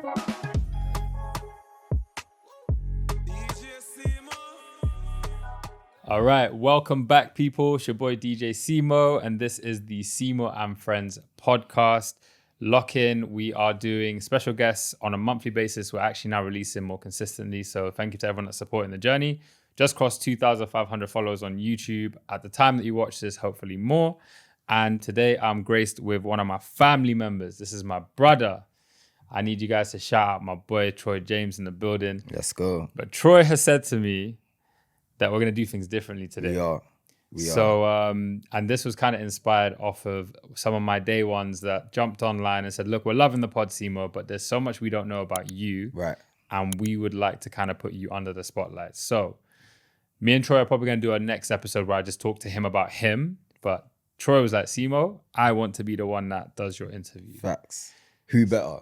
DJ Semo. All right, welcome back, people. It's your boy DJ Semo, and this is the Semo and Friends podcast. Lock in. We are doing special guests on a monthly basis. We're actually now releasing more consistently. So thank you to everyone that's supporting the journey. Just crossed 2,500 followers on YouTube. At the time that you watch this, hopefully more. And today I'm graced with one of my family members. This is my brother. I need you guys to shout out my boy Troy James in the building. Let's go. But Troy has said to me that we're going to do things differently today. We are. So, and this was kind of inspired off of some of my day ones that jumped online and said, look, we're loving the pod, Semo, but there's so much we don't know about you. Right. And we would like to kind of put you under the spotlight. So me and Troy are probably going to do a next episode where I just talk to him about him. But Troy was like, Semo, I want to be the one that does your interview. Facts. Who better?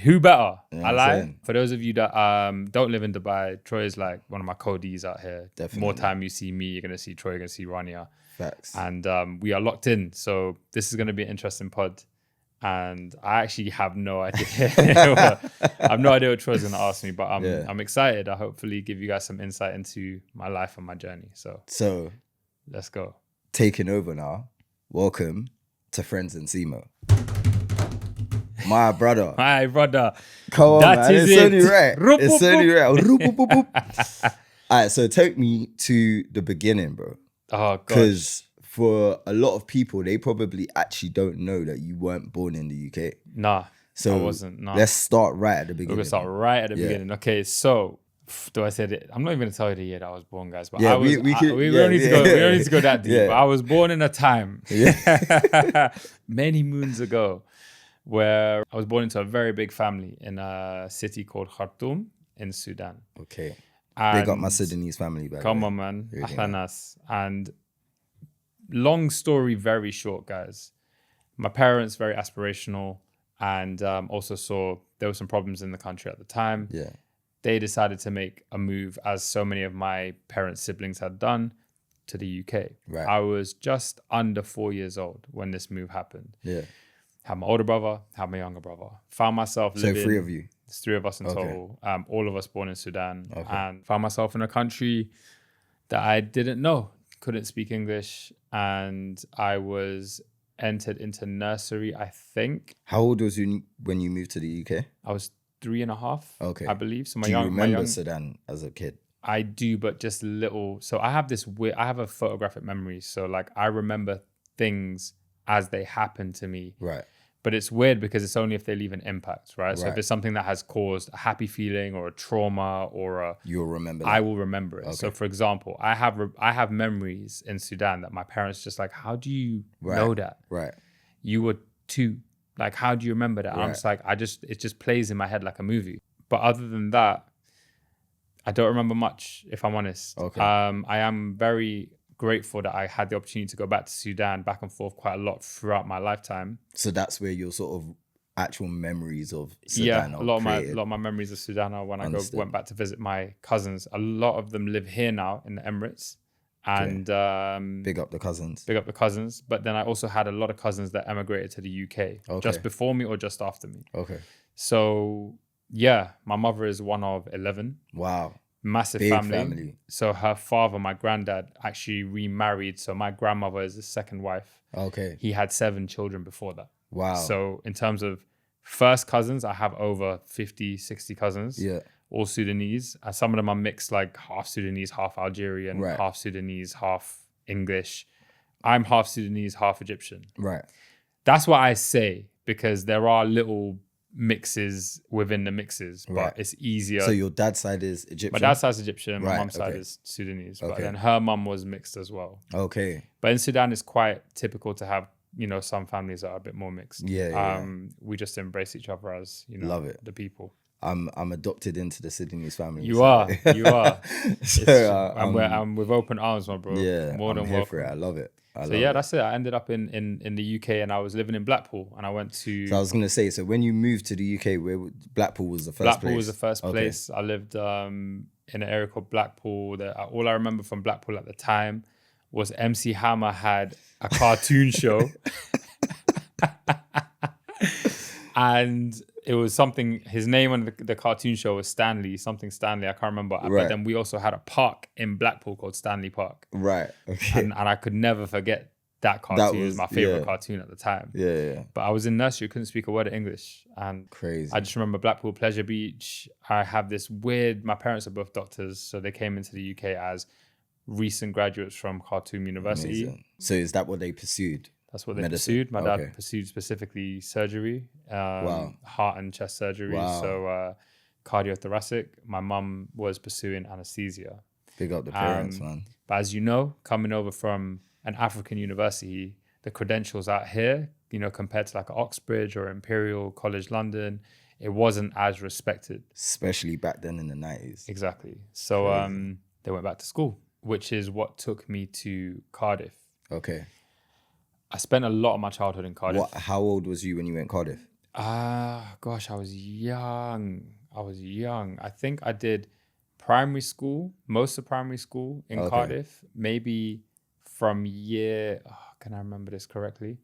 Who better? You know I what I'm lie. saying? For those of you that don't live in Dubai, Troy is like one of my codees out here. Definitely. More time you see me, you're going to see Troy, you're going to see Rania. Facts. And we are locked in. So this is going to be an interesting pod. And I actually have no idea. I have no idea what Troy's going to ask me, but I'm excited. I hopefully give you guys some insight into my life and my journey. So let's go. Taking over now. Welcome to Friends and Semo. My brother. Hi, brother. Come on, That man. is It's it. only right. Roop, It's boop, only boop. right. Roop, boop, boop, boop. All right, so take me to the beginning, bro. Oh, God. Because for a lot of people, they probably actually don't know that you weren't born in the UK. Nah, So I wasn't. Nah. let's start right at the We're beginning. going to start right at the Yeah. beginning. Okay, so do I say it? I'm not even going to tell you the year that I was born, guys. But Yeah, I was, we could- we yeah, don't need to yeah, go. We yeah. don't need to go that deep. Yeah. But I was born in a time Yeah. many moons ago where I was born into a very big family in a city called Khartoum in Sudan. Okay. And Big up my Sudanese family, by the come way. on, man. Really, Ahlan nas. And long story, very short, guys. My parents, very aspirational, and also saw there were some problems in the country at the time. Yeah. They decided to make a move, as so many of my parents' siblings had done, to the UK. Right. I was just under 4 years old when this move happened. Yeah. Had my older brother, had my younger brother. Found myself So living... 3 of you. There's 3 of us in Okay. total. All of us born in Sudan. Okay. And found myself in a country that I didn't know. Couldn't speak English. And I was entered into nursery, I think. How old was you when you moved to the UK? I was 3.5, Okay. I believe. So Do you remember Sudan as a kid? I do, but just little. So I have this weird, I have a photographic memory. So like I remember things as they happen to me. Right. But it's weird because it's only if they leave an impact, right? So if Right. it's something that has caused a happy feeling or a trauma or a, You'll remember that. I will remember it. So Okay. for example, I have memories in Sudan that my parents just like, how do you know that? Right. You were 2. Like, how do you remember that? And I'm Right. just like, it just plays in my head like a movie. But other than that, I don't remember much, if I'm honest. Okay. I am very grateful that I had the opportunity to go back to Sudan back and forth quite a lot throughout my lifetime. So that's where your sort of actual memories of Sudan Yeah, are a lot created. of my memories of Sudan are when Understood. I went back to visit my cousins. A lot of them live here now in the Emirates. And Big up the cousins. big up the cousins. But then I also had a lot of cousins that emigrated to the UK just before me or just after me. Okay. So yeah, my mother is one of 11. Wow. Massive Big family. family. So her father, my granddad, actually remarried. So my grandmother is his second wife. Okay. He had 7 children before that. Wow. So in terms of first cousins, I have over 50, 60 cousins. Yeah. All Sudanese. Some of them are mixed, like half Sudanese, half Algerian, Right. half Sudanese, half English. I'm half Sudanese, half Egyptian. Right. That's what I say because there are little mixes within the mixes, but Right. it's easier. So your dad's side is Egyptian? My dad's side's Egyptian, my Right, mum's side okay. is Sudanese, but Okay. then her mum was mixed as well. Okay. But in Sudan, it's quite typical to have, some families that are a bit more mixed. Yeah. We just embrace each other as, Love it. the people. I'm adopted into the Sudanese family. You so- are. So, I'm with open arms, my bro. yeah, More I'm than here welcome. for it. I love it. So yeah, that's it. I ended up in the UK and I was living in Blackpool and I went to So I was gonna say, so when you moved to the UK, where Blackpool was the first Blackpool place? was the first Okay. place. I lived in an area called Blackpool. All I remember from Blackpool at the time was MC Hammer had a cartoon show. And it was something, his name on the cartoon show was Stanley, something Stanley, I can't remember. Right. But then we also had a park in Blackpool called Stanley Park. Right. Okay. And I could never forget that cartoon. It was my favorite cartoon at the time. Yeah. But I was in nursery, couldn't speak a word of English. And Crazy. I just remember Blackpool, Pleasure Beach. I have this weird, my parents are both doctors, so they came into the UK as recent graduates from Khartoum University. Amazing. So is that what they pursued? That's what they Medicine. pursued. My dad pursued specifically surgery, heart and chest surgery. Wow. So cardiothoracic. My mum was pursuing anesthesia. Big up the parents, man. But as you know, coming over from an African university, the credentials out here, you know, compared to like Oxbridge or Imperial College London, it wasn't as respected. Especially back then in the 90s. Exactly. So they went back to school, which is what took me to Cardiff. Okay. I spent a lot of my childhood in Cardiff. How old was you when you went Cardiff? Gosh, I was young. I think I did primary school, most of primary school in Cardiff, maybe from can I remember this correctly?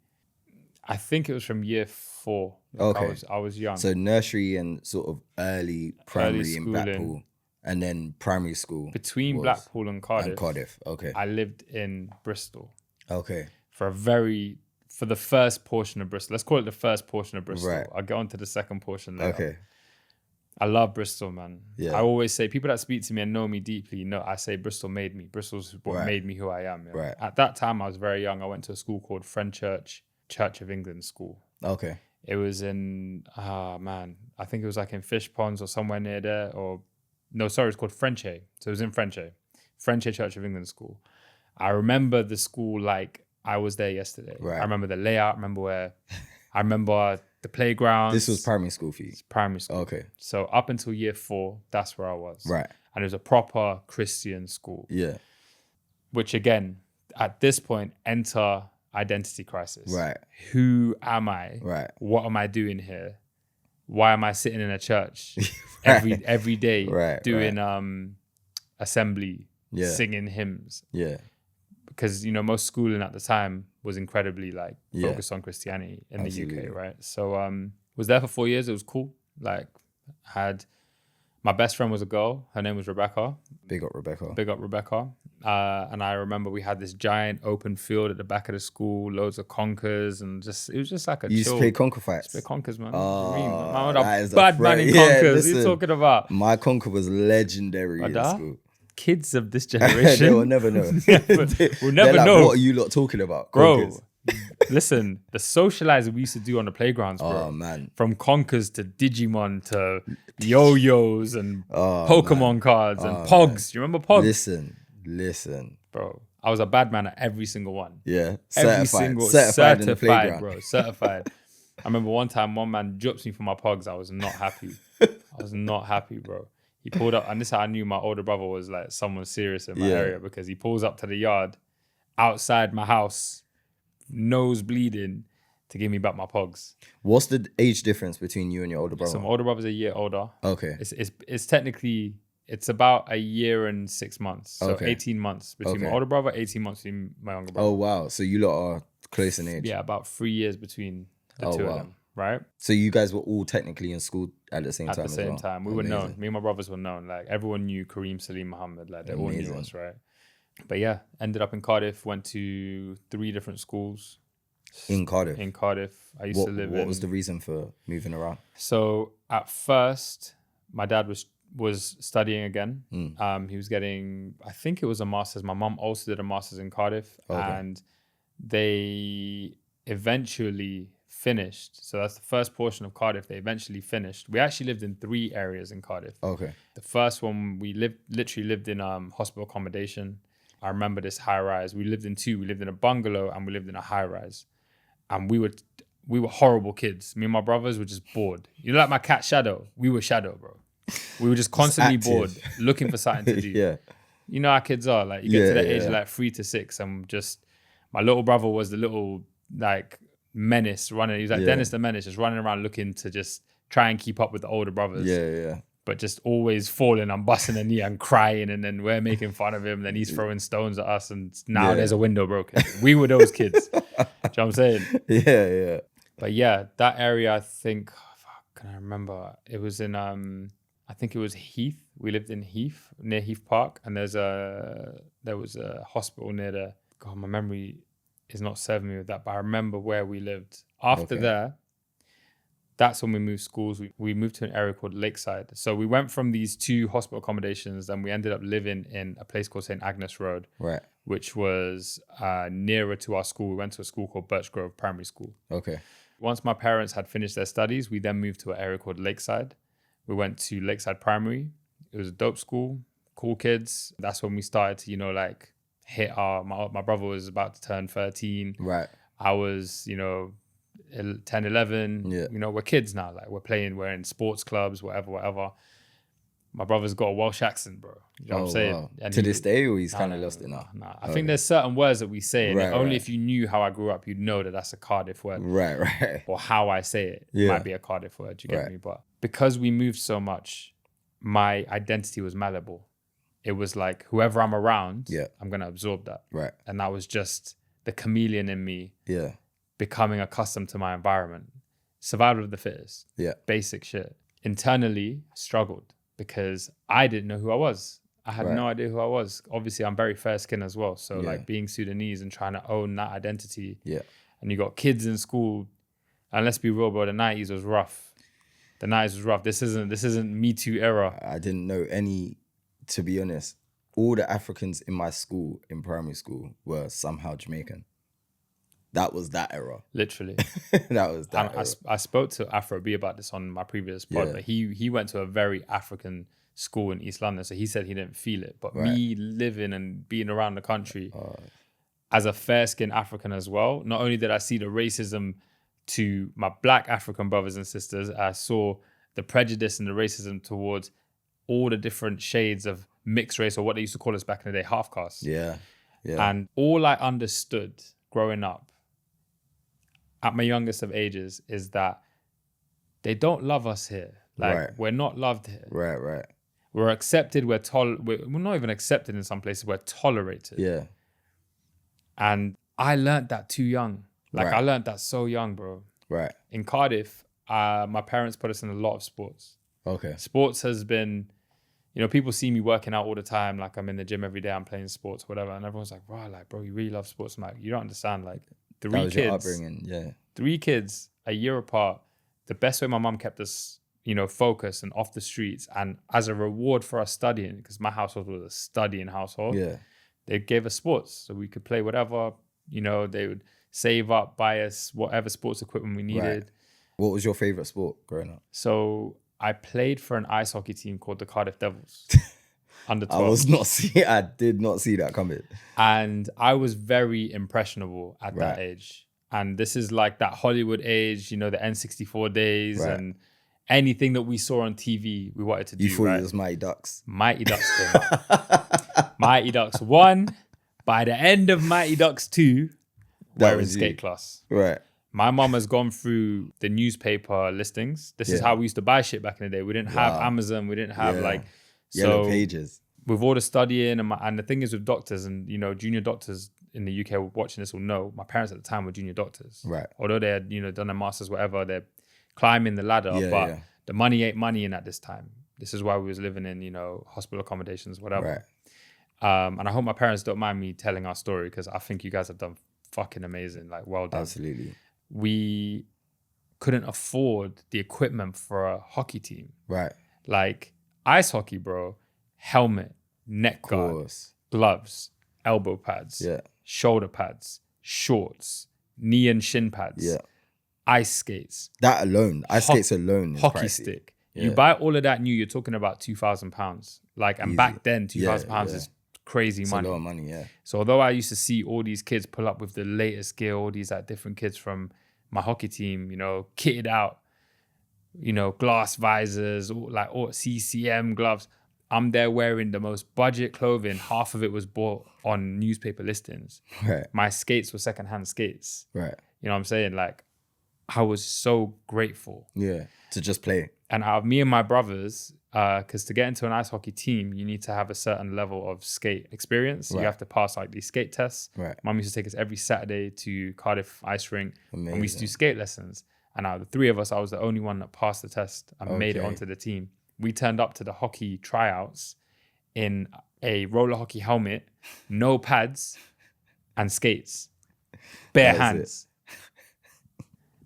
I think it was from year 4. I was young. So nursery and sort of early primary in Blackpool, and then primary school. Between Blackpool and Cardiff. Okay. I lived in Bristol. Okay. For the first portion of Bristol. Let's call it the first portion of Bristol. Right. I'll get on to the second portion later. Okay. I love Bristol, man. Yeah. I always say, people that speak to me and know me deeply, I say Bristol made me. Bristol's what made me who I am. You know? Right. At that time, I was very young. I went to a school called Church of England School. Okay. It was in, I think it was like in Fish Ponds or somewhere near there. It's called Frenchay. So it was in Frenchay Church of England School. I remember the school like I was there yesterday. Right. I remember the layout. I remember the playground. This was primary school for you? Primary school. Okay. So up until year 4, that's where I was. Right. And it was a proper Christian school. Yeah. Which again, at this point, enter identity crisis. Right. Who am I? Right. What am I doing here? Why am I sitting in a church every day doing assembly, singing hymns? Yeah. Because, most schooling at the time was incredibly focused on Christianity in the UK, right? So was there for 4 years. It was cool. My best friend was a girl. Her name was Rebecca. Big up Rebecca. And I remember we had this giant open field at the back of the school, loads of conkers, and it was just like a chill. You used to play conker fights? Play conkers, man. Oh, that is bad man in conkers. What are you talking about? My conker was legendary in school. Kids of this generation. They will never know. We'll never know. What are you lot talking about? Bro, listen, the socializing we used to do on the playgrounds, bro. Oh, man. From conkers to Digimon to yo-yos and Pokemon cards and Pogs. Do you remember Pogs? Listen. Bro, I was a bad man at every single one. Yeah. Certified in the playground. Bro. Certified. I remember one time one man juked me for my Pogs. I was not happy. Bro. He pulled up, and this is how I knew my older brother was like someone serious in my area, because he pulls up to the yard outside my house, nose bleeding, to give me back my Pogs. What's the age difference between you and your older brother? So my older brother's a year older. Okay. It's technically, it's about a year and 6 months. So 18 months between my older brother, 18 months between my younger brother. Oh, wow. So you lot are close in age. Yeah, about 3 years between the two of them. Right. So you guys were all technically in school at the same time. At the same time, we were known. Me and my brothers were known. Like everyone knew Kareem, Salim, Muhammad. Like they all knew us, right? But yeah, ended up in Cardiff. Went to 3 different schools. In Cardiff. I used to live. What was the reason for moving around? So at first, my dad was studying again. He was getting, I think it was a master's. My mum also did a master's in Cardiff, and they eventually finished. So that's the first portion of Cardiff. They eventually finished. We actually lived in 3 areas in Cardiff. Okay. The first one, we literally lived in hospital accommodation. I remember this high rise. We lived in 2. We lived in a bungalow and we lived in a high rise. And we were horrible kids. Me and my brothers were just bored. You know, like my cat Shadow. We were Shadow, bro. We were just constantly bored, looking for something to do. Yeah. You know how kids are. Like you get to the age of like 3 to 6, and just my little brother was the little menace running. He was like Dennis the Menace, just running around looking to just try and keep up with the older brothers. Yeah. But just always falling and busting a knee and crying, and then we're making fun of him. Then he's throwing stones at us, and now there's a window broken. We were those kids. Do you know what I'm saying? Yeah. But yeah, that area, I think, can I remember? It was in I think it was Heath. We lived in Heath, near Heath Park, and there was a hospital near there. God, my memory is not serving me with that, but I remember where we lived. After there, that's when we moved schools. We moved to an area called Lakeside. So we went from these 2 hospital accommodations, and we ended up living in a place called St. Agnes Road, Right. which was nearer to our school. We went to a school called Birch Grove Primary School. Okay. Once my parents had finished their studies, we then moved to an area called Lakeside. We went to Lakeside Primary. It was a dope school, cool kids. That's when we started to, like hit my brother was about to turn 13. Right. I was, 10, 11. Yeah. We're kids now. Like we're in sports clubs, whatever. My brother's got a Welsh accent, bro. You know what I'm saying? Wow. And To this day, or he's kind of lost it now? Nah. I think there's certain words that we say, and Right, only right. if you knew how I grew up, you'd know that that's a Cardiff word. Right. Or how I say it might be a Cardiff word. You get Right. me? But because we moved so much, my identity was malleable. It was like whoever I'm around, I'm gonna absorb that. Right. And that was just the chameleon in me. Yeah. Becoming accustomed to my environment. Survival of the fittest. Yeah. Basic shit. Internally, struggled because I didn't know who I was. I had no idea who I was. Obviously, I'm very fair skinned as well. So like being Sudanese and trying to own that identity. Yeah. And you got kids in school. And let's be real, bro, the 90s was rough. The 90s was rough. This isn't Me Too era. I didn't know any, to be honest. All the Africans in my school, in primary school, were somehow Jamaican. That was that era. Literally. That was that era. I spoke to Afro B about this on my previous pod, but he went to a very African school in East London, so he said he didn't feel it. But me living and being around the country as a fair-skinned African as well, not only did I see the racism to my black African brothers and sisters, I saw the prejudice and the racism towards all the different shades of mixed race, or what they used to call us back in the day, half caste. Yeah. And all I understood growing up at my youngest of ages is that they don't love us here. Like we're not loved here. Right. We're accepted. We're not even accepted in some places. We're tolerated. Yeah. And I learned that too young. I learned that so young, bro. Right. In Cardiff, my parents put us in a lot of sports. Okay. Sports has been, people see me working out all the time. Like I'm in the gym every day. I'm playing sports, whatever. And everyone's like, wow, like, bro, you really love sports. I'm like, you don't understand. Like 3 kids, 3 kids a year apart. The best way my mom kept us, focused and off the streets. And as a reward for us studying, because my household was a studying household. Yeah. They gave us sports so we could play whatever, they would save up, buy us whatever sports equipment we needed. Right. What was your favorite sport growing up? So I played for an ice hockey team called the Cardiff Devils. Under 12. I did not see that coming. And I was very impressionable at that age. And this is like that Hollywood age, the N64 days and anything that we saw on TV, we wanted to do. You thought it was Mighty Ducks? Mighty Ducks came out. Mighty Ducks 1. By the end of Mighty Ducks 2, we're in skate class. Right. My mom has gone through the newspaper listings. This is how we used to buy shit back in the day. We didn't have Amazon. We didn't have Yellow Pages. With all the studying and the thing is with doctors and, junior doctors in the UK watching this will know, my parents at the time were junior doctors. Right. Although they had, done their masters, whatever, they're climbing the ladder, the money ain't money in at this time. This is why we was living in, hospital accommodations, whatever. Right. And I hope my parents don't mind me telling our story because I think you guys have done fucking amazing. Like, well done. Absolutely. We couldn't afford the equipment for a hockey team. Right. Like ice hockey, bro, helmet, neck guard, gloves, elbow pads, shoulder pads, shorts, knee and shin pads, ice skates. That alone, ice skates alone is hockey pricey. Stick. Yeah. You buy all of that new, you're talking about £2,000. Like, and back then, £2,000 is crazy money. It's a lot of money, yeah. So although I used to see all these kids pull up with the latest gear, all these different kids from my hockey team, kitted out, glass visors, all CCM gloves. I'm there wearing the most budget clothing. Half of it was bought on newspaper listings. Right. My skates were secondhand skates. Right. You know what I'm saying? Like, I was so grateful. Yeah. To just play. And out of me and my brothers, because to get into an ice hockey team, you need to have a certain level of skate experience. Right. You have to pass these skate tests. Right. Mum used to take us every Saturday to Cardiff Ice Rink. Amazing. And we used to do skate lessons. And out of the three of us, I was the only one that passed the test and made it Okay. onto the team. We turned up to the hockey tryouts in a roller hockey helmet, no pads, and skates. Bare That was hands.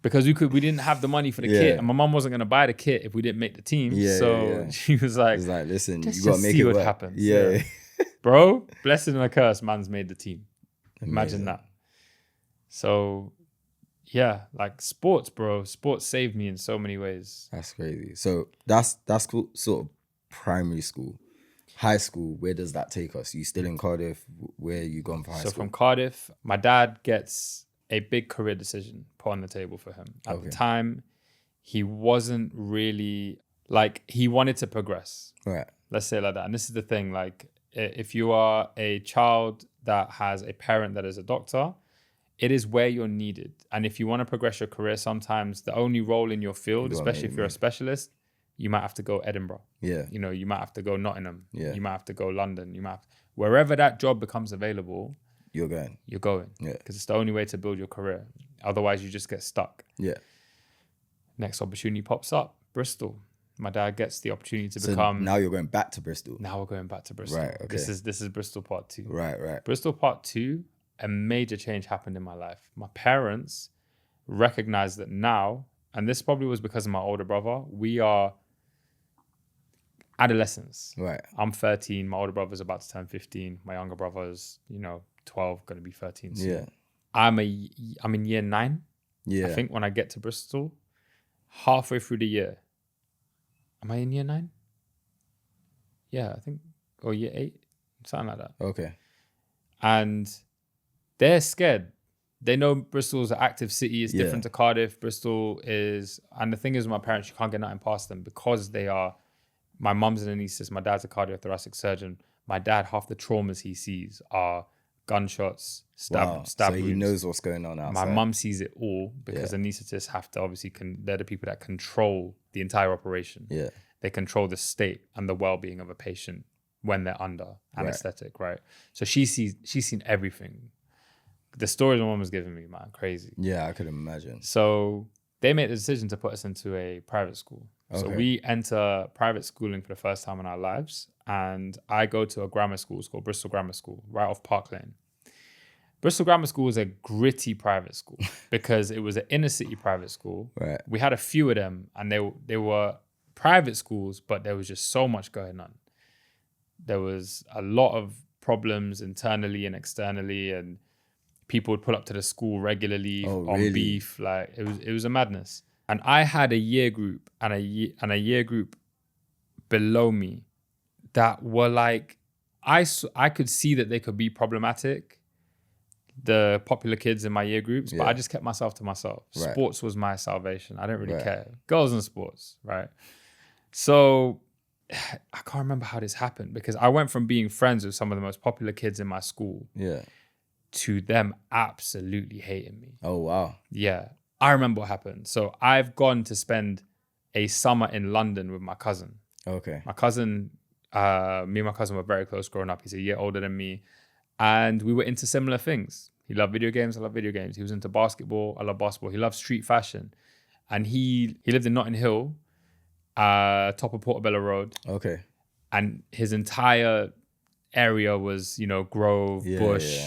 Because we didn't have the money for the kit, and my mom wasn't gonna buy the kit if we didn't make the team. So she was like, It's like, listen, let's you gotta just make see it what work. happens. Yeah. Bro, blessing and a curse, man's made the team. Imagine Amazing. that. So yeah, like sports, bro. Sports saved me in so many ways. That's crazy. So that's cool, sort of primary school. High school, where does that take us? You still in Cardiff? Where are you gone for high So school? from Cardiff, my dad gets a big career decision put on the table for him. At the time, he wasn't really like, he wanted to progress. Right. Let's say it like that. And this is the thing, like if you are a child that has a parent that is a doctor, it is where you're needed. And if you want to progress your career, sometimes the only role in your field, especially if you're a specialist, you might have to go Edinburgh. Yeah. You know, you might have to go Nottingham. Yeah. You might have to go London. You might have wherever that job becomes available, You're going. you're going. Yeah. Because it's the only way to build your career. Otherwise, you just get stuck. Yeah. Next opportunity pops up, Bristol. My dad gets the opportunity to So become. now you're going back to Bristol. Now we're going back to Bristol. Right. Okay. This is Bristol Part 2. Right. Bristol Part 2, a major change happened in my life. My parents recognized that now, and this probably was because of my older brother, we are adolescents. Right. I'm 13. My older brother's about to turn 15. My younger brother's, 12, going to be 13 soon. Yeah. I'm in year 9. Yeah. I think when I get to Bristol, halfway through the year. Am I in year 9? Yeah, I think, or year 8, something like that. Okay. And they're scared. They know Bristol's an active city. It's different to Cardiff. Bristol is, and the thing is with my parents, you can't get nothing past them because they are, my mum's an anaesthetist, my dad's a cardiothoracic surgeon. My dad, half the traumas he sees are gunshots, stab So he wounds. knows what's going on outside. My mum sees it all because anaesthetists have to obviously, they're the people that control the entire operation. Yeah. They control the state and the well-being of a patient when they're under anesthetic, right? So she's seen everything. The stories my mum was giving me, man, crazy. Yeah, I could imagine. So they made the decision to put us into a private school. So we enter private schooling for the first time in our lives. And I go to a grammar school. It's called Bristol Grammar School, right off Park Lane. Bristol Grammar School is a gritty private school because it was an inner city private school. Right. We had a few of them and they were private schools, but there was just so much going on. There was a lot of problems internally and externally, and people would pull up to the school regularly on beef. Like it was a madness. And I had a year group and a year group below me that were like, I could see that they could be problematic, the popular kids in my year groups, but I just kept myself to myself. Right. Sports was my salvation. I didn't really care. Girls and sports, right? So I can't remember how this happened because I went from being friends with some of the most popular kids in my school to them absolutely hating me. Oh, wow. Yeah. I remember what happened. So I've gone to spend a summer in London with my cousin. Okay. My cousin, me and my cousin were very close growing up. He's a year older than me. And we were into similar things. He loved video games. I love video games. He was into basketball. I love basketball. He loved street fashion. And he lived in Notting Hill, top of Portobello Road. Okay. And his entire area was, Grove, Bush,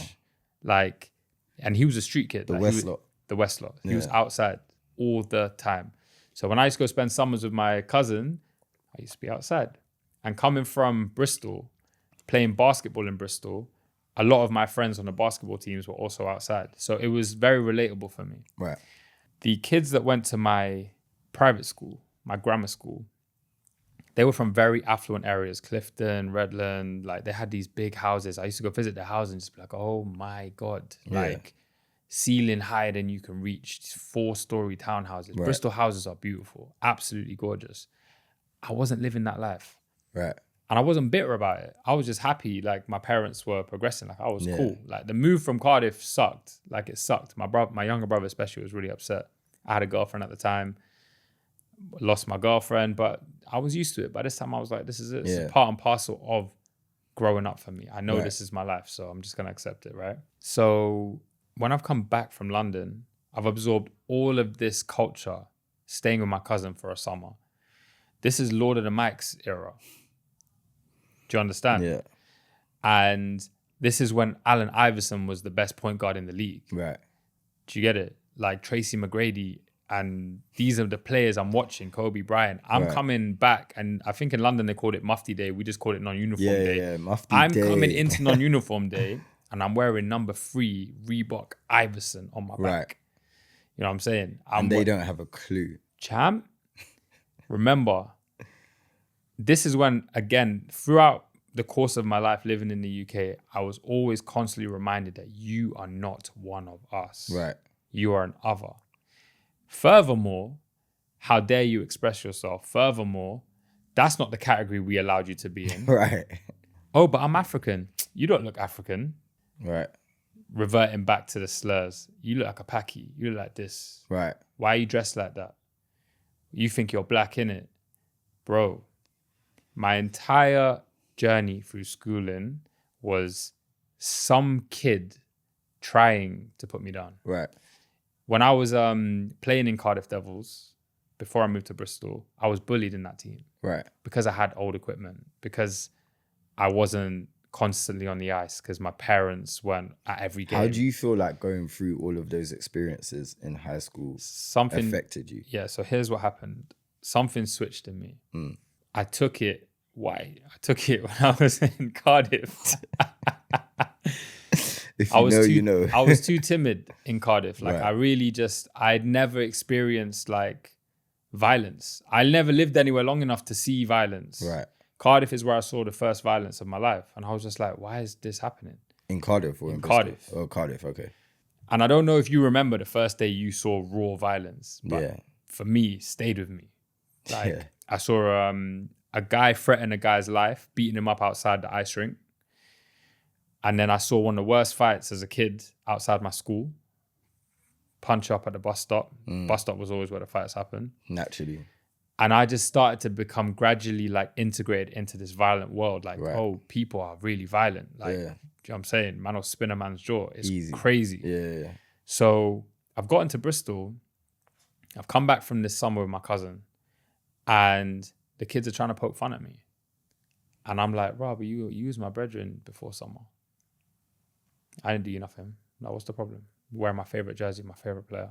like, and he was a street kid. The like, West Lot. The West Lot. He was outside all the time. So when I used to go spend summers with my cousin, I used to be outside. And coming from Bristol, playing basketball in Bristol, a lot of my friends on the basketball teams were also outside. So it was very relatable for me. Right. The kids that went to my private school, my grammar school, they were from very affluent areas, Clifton, Redland, like they had these big houses. I used to go visit their houses and just be like, oh my God, like ceiling higher than you can reach, 4-story townhouses. Right. Bristol houses are beautiful, absolutely gorgeous. I wasn't living that life. Right. And I wasn't bitter about it. I was just happy, like my parents were progressing, like I was cool. Like the move from Cardiff sucked, like it sucked. My younger brother especially was really upset. I had a girlfriend at the time, lost my girlfriend, but I was used to it. By this time I was like, this is it. It's part and parcel of growing up for me. I know this is my life, so I'm just gonna accept it, right? So when I've come back from London, I've absorbed all of this culture staying with my cousin for a summer. This is Lord of the Mics era. Do you understand? Yeah. And this is when Allen Iverson was the best point guard in the league. Right. Do you get it? Like Tracy McGrady, and these are the players I'm watching, Kobe Bryant. I'm coming back, and I think in London they called it Mufti Day. We just called it non-uniform day. Yeah, Mufti I'm Day. coming into non-uniform day, and I'm wearing number 3 Reebok Iverson on my back. You know what I'm saying? And they don't have a clue. Champ, remember, this is when, again, throughout the course of my life living in the UK, I was always constantly reminded that you are not one of us. Right. You are an other. Furthermore, how dare you express yourself? Furthermore, that's not the category we allowed you to be in. Right. Oh, but I'm African. You don't look African. Right. Reverting back to the slurs. You look like a Paki. You look like this. Right. Why are you dressed like that? You think you're black, innit? Bro, my entire journey through schooling was some kid trying to put me down. Right. When I was playing in Cardiff Devils, before I moved to Bristol, I was bullied in that team. Right. Because I had old equipment, because I wasn't constantly on the ice, because my parents weren't at every game. How do you feel like going through all of those experiences in high school affected you? Yeah, so here's what happened. Something switched in me. I took it. Why? I took it when I was in Cardiff. If you know, you know. I was too timid in Cardiff. Like, Right. I'd never experienced like violence. I never lived anywhere long enough to see violence. Right. Cardiff is where I saw the first violence of my life. And I was just like, why is this happening? In Cardiff or in Bristol? Cardiff. Oh, Cardiff, okay. And I don't know if you remember the first day you saw raw violence, but Yeah. for me, it stayed with me. Like, Yeah. I saw a guy threaten a guy's life, beating him up outside the ice rink. And then I saw one of the worst fights as a kid outside my school. Punch up at the bus stop. Bus stop was always where the fights happened. Naturally. And I just started to become gradually like integrated into this violent world. Like, Right. oh, people are really violent. Like, Yeah. do you know what I'm saying? Man will spin a man's jaw. It's Easy. crazy. Yeah. So I've gotten to Bristol. I've come back from this summer with my cousin, and the kids are trying to poke fun at me. And I'm like, bro, but you was my brethren before summer. I didn't do you nothing. Like, what's the problem? Wearing my favorite jersey, my favorite player.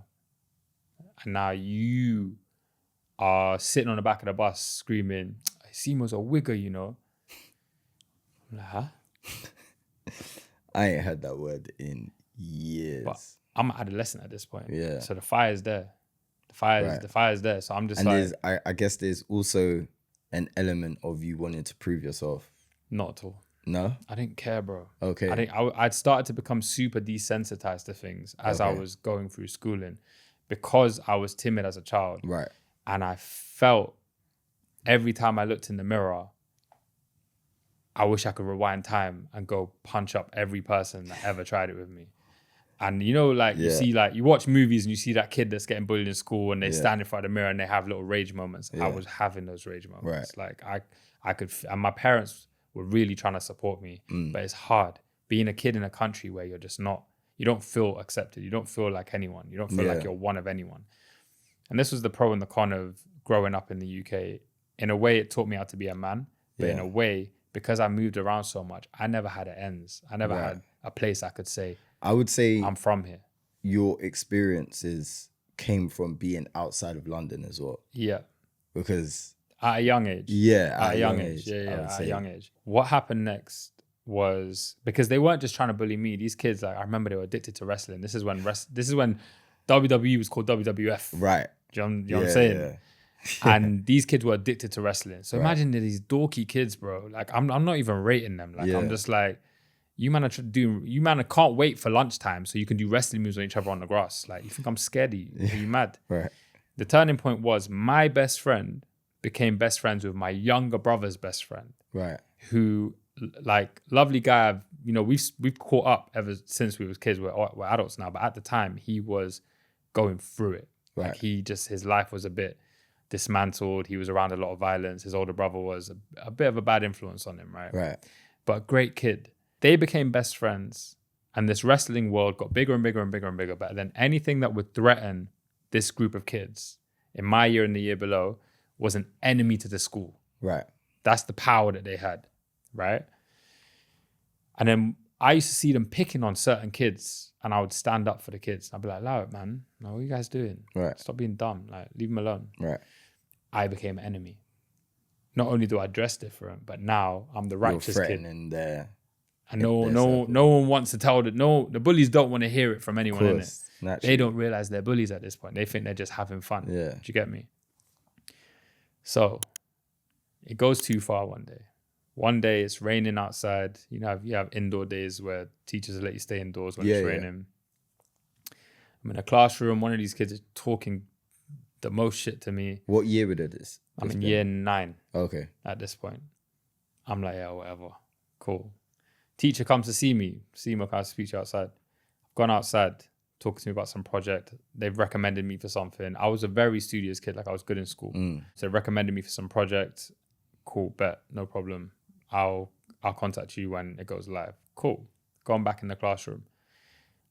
And now you are sitting on the back of the bus screaming, Semo's a wigger, you know. I'm like, huh? I ain't heard that word in years. But I'm an adolescent at this point. Yeah. So the fire's there. The fire's there. So I'm just And like, I guess there's also an element of you wanting to prove yourself. not at all. No? I didn't care, bro. Okay. I'd started to become super desensitized to things as I Okay. was going through schooling, because I was timid as a child. Right. And I felt every time I looked in the mirror, I wish I could rewind time and go punch up every person that ever tried it with me. And you know, like you Yeah. see, like you watch movies and you see that kid that's getting bullied in school and they Yeah. stand in front of the mirror and they have little rage moments. Yeah. I was having those rage moments. Right. Like I could, and my parents were really trying to support me, but it's hard being a kid in a country where you're just not, you don't feel accepted. You don't feel like anyone. You don't feel like Yeah. you're one of anyone. And this was the pro and the con of growing up in the UK. In a way, it taught me how to be a man, but in Yeah. a way, because I moved around so much, I never had an ends. I never Right. had a place I could say, I would say I'm from here. your experiences came from being outside of London as well. Yeah. Because At a young age. yeah, At a young age. I Yeah, would at a say. young age. What happened next was, because they weren't just trying to bully me. These kids, like I remember they were addicted to wrestling. This is when WWE was called WWF. Right. Do you know what I'm saying? Yeah. And these kids were addicted to wrestling. So Right. imagine these dorky kids, bro. Like I'm not even rating them. Like Yeah. I'm just like, you man can't wait for lunchtime so you can do wrestling moves on each other on the grass. Like, you think I'm scared of you? Are you mad? Right. The turning point was my best friend became best friends with my younger brother's best friend, Right. who, like, lovely guy. We've caught up ever since we was kids. We're adults now, but at the time he was going through it. Right. Like his life was a bit dismantled. He was around a lot of violence. His older brother was a bit of a bad influence on him, right? Right. But great kid. They became best friends, and this wrestling world got bigger and bigger and bigger and bigger. But then anything that would threaten this group of kids, in my year and the year below was an enemy to the school. Right. That's the power that they had, right? And then I used to see them picking on certain kids, and I would stand up for the kids. I'd be like, allow it, man. No, what are you guys doing? Right. Stop being dumb. Like, leave them alone. Right. I became an enemy. Not only do I dress different, but now I'm the righteous You're kid. threatening their... And no one wants to tell the bullies don't want to hear it from anyone, innit? Naturally. They don't realize they're bullies at this point. They think they're just having fun. Yeah. Do you get me? So it goes too far one day. One day it's raining outside. You know, you have indoor days where teachers let you stay indoors when it's raining. I'm in a classroom. One of these kids is talking the most shit to me. What year would it is? I'm in year 9. Okay. At this point. I'm like, yeah, whatever. Cool. Teacher comes to see me. Semo comes to speak to you outside. I've gone outside, talking to me about some project. They've recommended me for something. I was a very studious kid. Like, I was good in school. So they recommended me for some project. Cool, bet, no problem. I'll contact you when it goes live. Cool. Gone back in the classroom.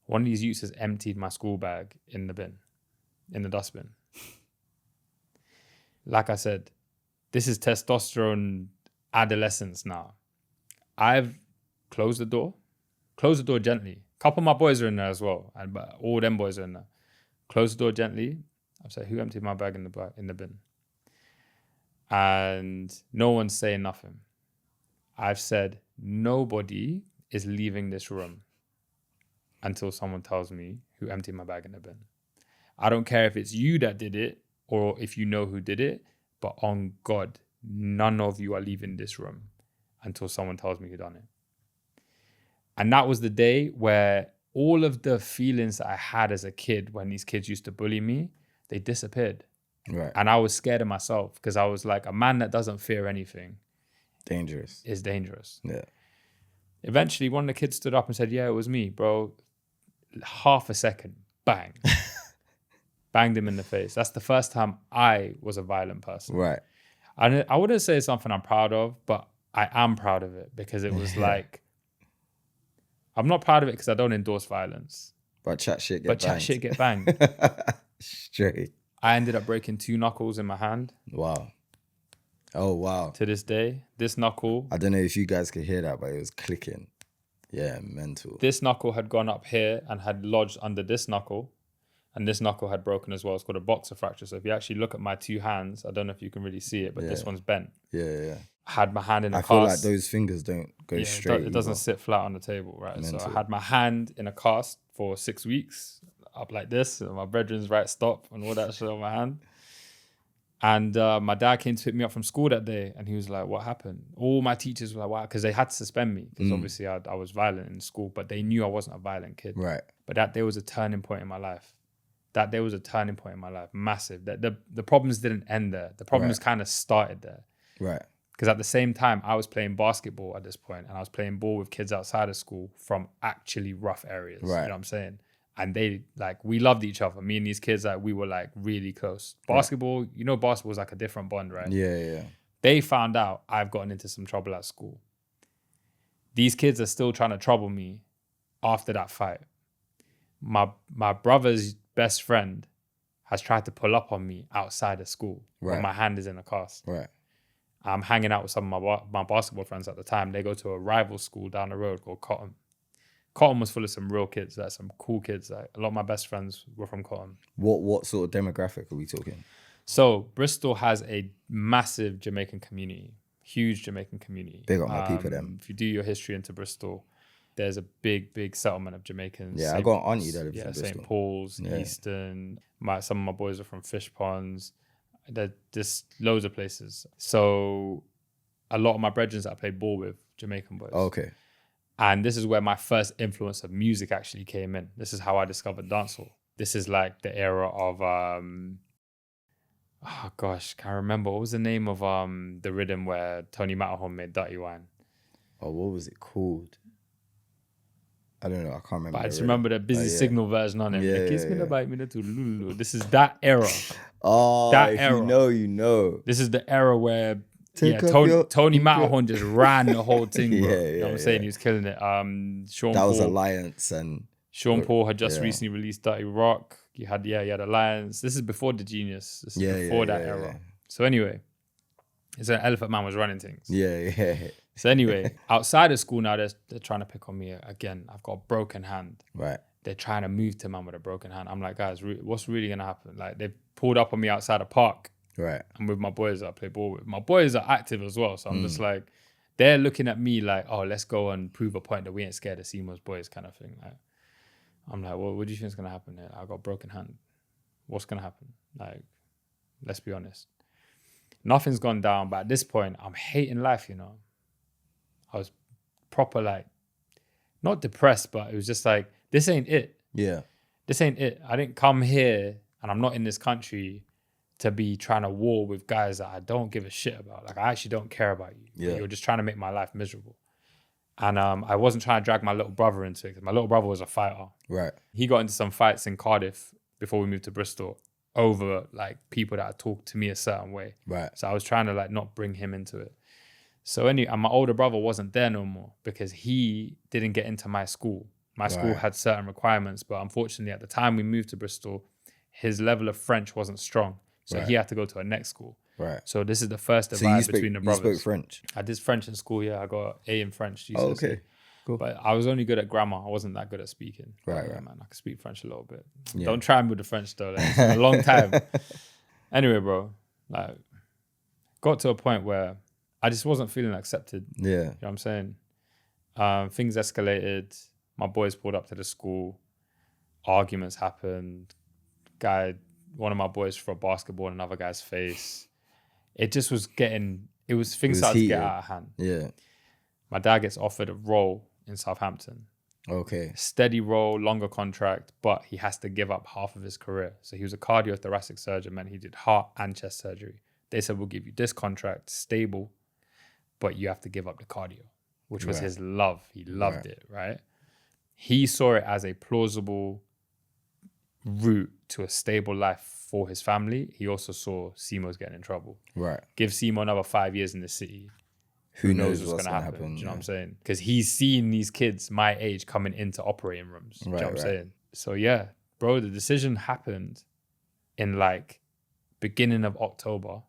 One of these youths has emptied my school bag in the bin, in the dustbin. Like I said, this is testosterone adolescence now. I've closed the door gently. A couple of my boys are in there as well, but all them boys are in there. Close the door gently. I've said, who emptied my bag in the bin? And no one's saying nothing. I've said, nobody is leaving this room until someone tells me who emptied my bag in the bin. I don't care if it's you that did it or if you know who did it, but on God, none of you are leaving this room until someone tells me who done it. And that was the day where all of the feelings that I had as a kid when these kids used to bully me, they disappeared. Right. And I was scared of myself because I was like, a man that doesn't fear anything is dangerous. Yeah. Eventually, one of the kids stood up and said, yeah, it was me, bro. Half a second, bang. Banged him in the face. That's the first time I was a violent person. Right. And I wouldn't say it's something I'm proud of, but I am proud of it because it was like, I'm not proud of it because I don't endorse violence. But chat shit get banged. Straight. I ended up breaking 2 knuckles in my hand. Wow. Oh, wow. To this day, this knuckle. I don't know if you guys could hear that, but it was clicking. Yeah, mental. This knuckle had gone up here and had lodged under this knuckle. And this knuckle had broken as well. It's called a boxer fracture. So if you actually look at my 2 hands, I don't know if you can really see it, but this one's bent. Yeah. I had my hand in a cast. I feel like those fingers don't go straight. It doesn't sit flat on the table, right? Mental. So I had my hand in a cast for 6 weeks, up like this. And my brethren's right stop and all that shit on my hand. And my dad came to pick me up from school that day, and he was like, what happened? All my teachers were like, wow, because they had to suspend me, because obviously I was violent in school, but they knew I wasn't a violent kid. Right. But that day was a turning point in my life. Massive. The problems didn't end there. The problems kind of started there. Right. Because at the same time, I was playing basketball at this point, and I was playing ball with kids outside of school from actually rough areas. Right. You know what I'm saying? And they, like, we loved each other. Me and these kids, like, we were, like, really close. Basketball, you know, basketball is like a different bond, right? Yeah. They found out I've gotten into some trouble at school. These kids are still trying to trouble me after that fight. My brother's best friend has tried to pull up on me outside of school when my hand is in a cast. Right. I'm hanging out with some of my basketball friends at the time. They go to a rival school down the road called Cotton. Cotton was full of some real kids, like some cool kids. Like, a lot of my best friends were from Cotton. What sort of demographic are we talking? So Bristol has a massive Jamaican community, huge Jamaican community. Big on my people, them. If you do your history into Bristol, there's a big settlement of Jamaicans. Yeah, I got an auntie that lives in Bristol. St. Paul's, Easton. Some of my boys are from Fish Ponds. There's just loads of places. So a lot of my brethren that I played ball with, Jamaican boys. Okay. And this is where my first influence of music actually came in. This is how I discovered dancehall. This is like the era of, can't remember. What was the name of the rhythm where Tony Matterhorn made Dirty Wine? Oh, what was it called? I don't know. I can't remember. But I just remember the Busy Signal version on it. Yeah, Kiss me the bite, me the to Lulu. This is that era. Oh, that if era. You know. This is the era where Tony Matterhorn just ran the whole thing, bro. Yeah, you know what I'm saying? He was killing it. That was Alliance and Sean Paul had just recently released Dirty Rock. You had Alliance. This is before the Genius. This is before that era. Yeah. So anyway, it's an Elephant Man was running things. Yeah. So anyway, outside of school now, they're trying to pick on me again. I've got a broken hand. Right. They're trying to move to man with a broken hand. I'm like, guys, what's really gonna happen? Like, they pulled up on me outside a park. Right. I'm with my boys that I play ball with. My boys are active as well, so I'm just like, they're looking at me like, oh, let's go and prove a point that we ain't scared of Semo's boys, kind of thing. Like, I'm like, well, what do you think is gonna happen here? I got a broken hand. What's gonna happen? Like, let's be honest. Nothing's gone down, but at this point, I'm hating life. I was proper like, not depressed, but it was just like, this ain't it. Yeah. This ain't it. I didn't come here, and I'm not in this country to be trying to war with guys that I don't give a shit about. Like, I actually don't care about you. Yeah. You're just trying to make my life miserable. And I wasn't trying to drag my little brother into it, because my little brother was a fighter. Right. He got into some fights in Cardiff before we moved to Bristol over like people that had talked to me a certain way. Right. So I was trying to like not bring him into it. So and my older brother wasn't there no more because he didn't get into my school. My school had certain requirements, but unfortunately at the time we moved to Bristol, his level of French wasn't strong. So he had to go to a next school. Right. So this is the first divide between the brothers. You spoke French? I did French in school, yeah. I got A in French. GCSE. Oh, okay. Cool. But I was only good at grammar. I wasn't that good at speaking. Right. Man. I could speak French a little bit. Yeah. Don't try me with the French though. Like, it's been a long time. Anyway, bro, like, got to a point where I just wasn't feeling accepted. Yeah. You know what I'm saying? Things escalated. My boys pulled up to the school. Arguments happened. One of my boys threw a basketball in another guy's face. It just was things started to get out of hand. Yeah. My dad gets offered a role in Southampton. Okay. Steady role, longer contract, but he has to give up half of his career. So he was a cardiothoracic surgeon, man. He did heart and chest surgery. They said, we'll give you this contract, stable, but you have to give up the cardio, which was his love. He loved it, right? He saw it as a plausible route to a stable life for his family. He also saw Semo's getting in trouble. Right. Give Semo another 5 years in the city. Who knows what's going to happen? happen? Do you know what I'm saying? Because he's seen these kids my age coming into operating rooms. Do you know what I'm saying? So yeah, bro, the decision happened in like beginning of October.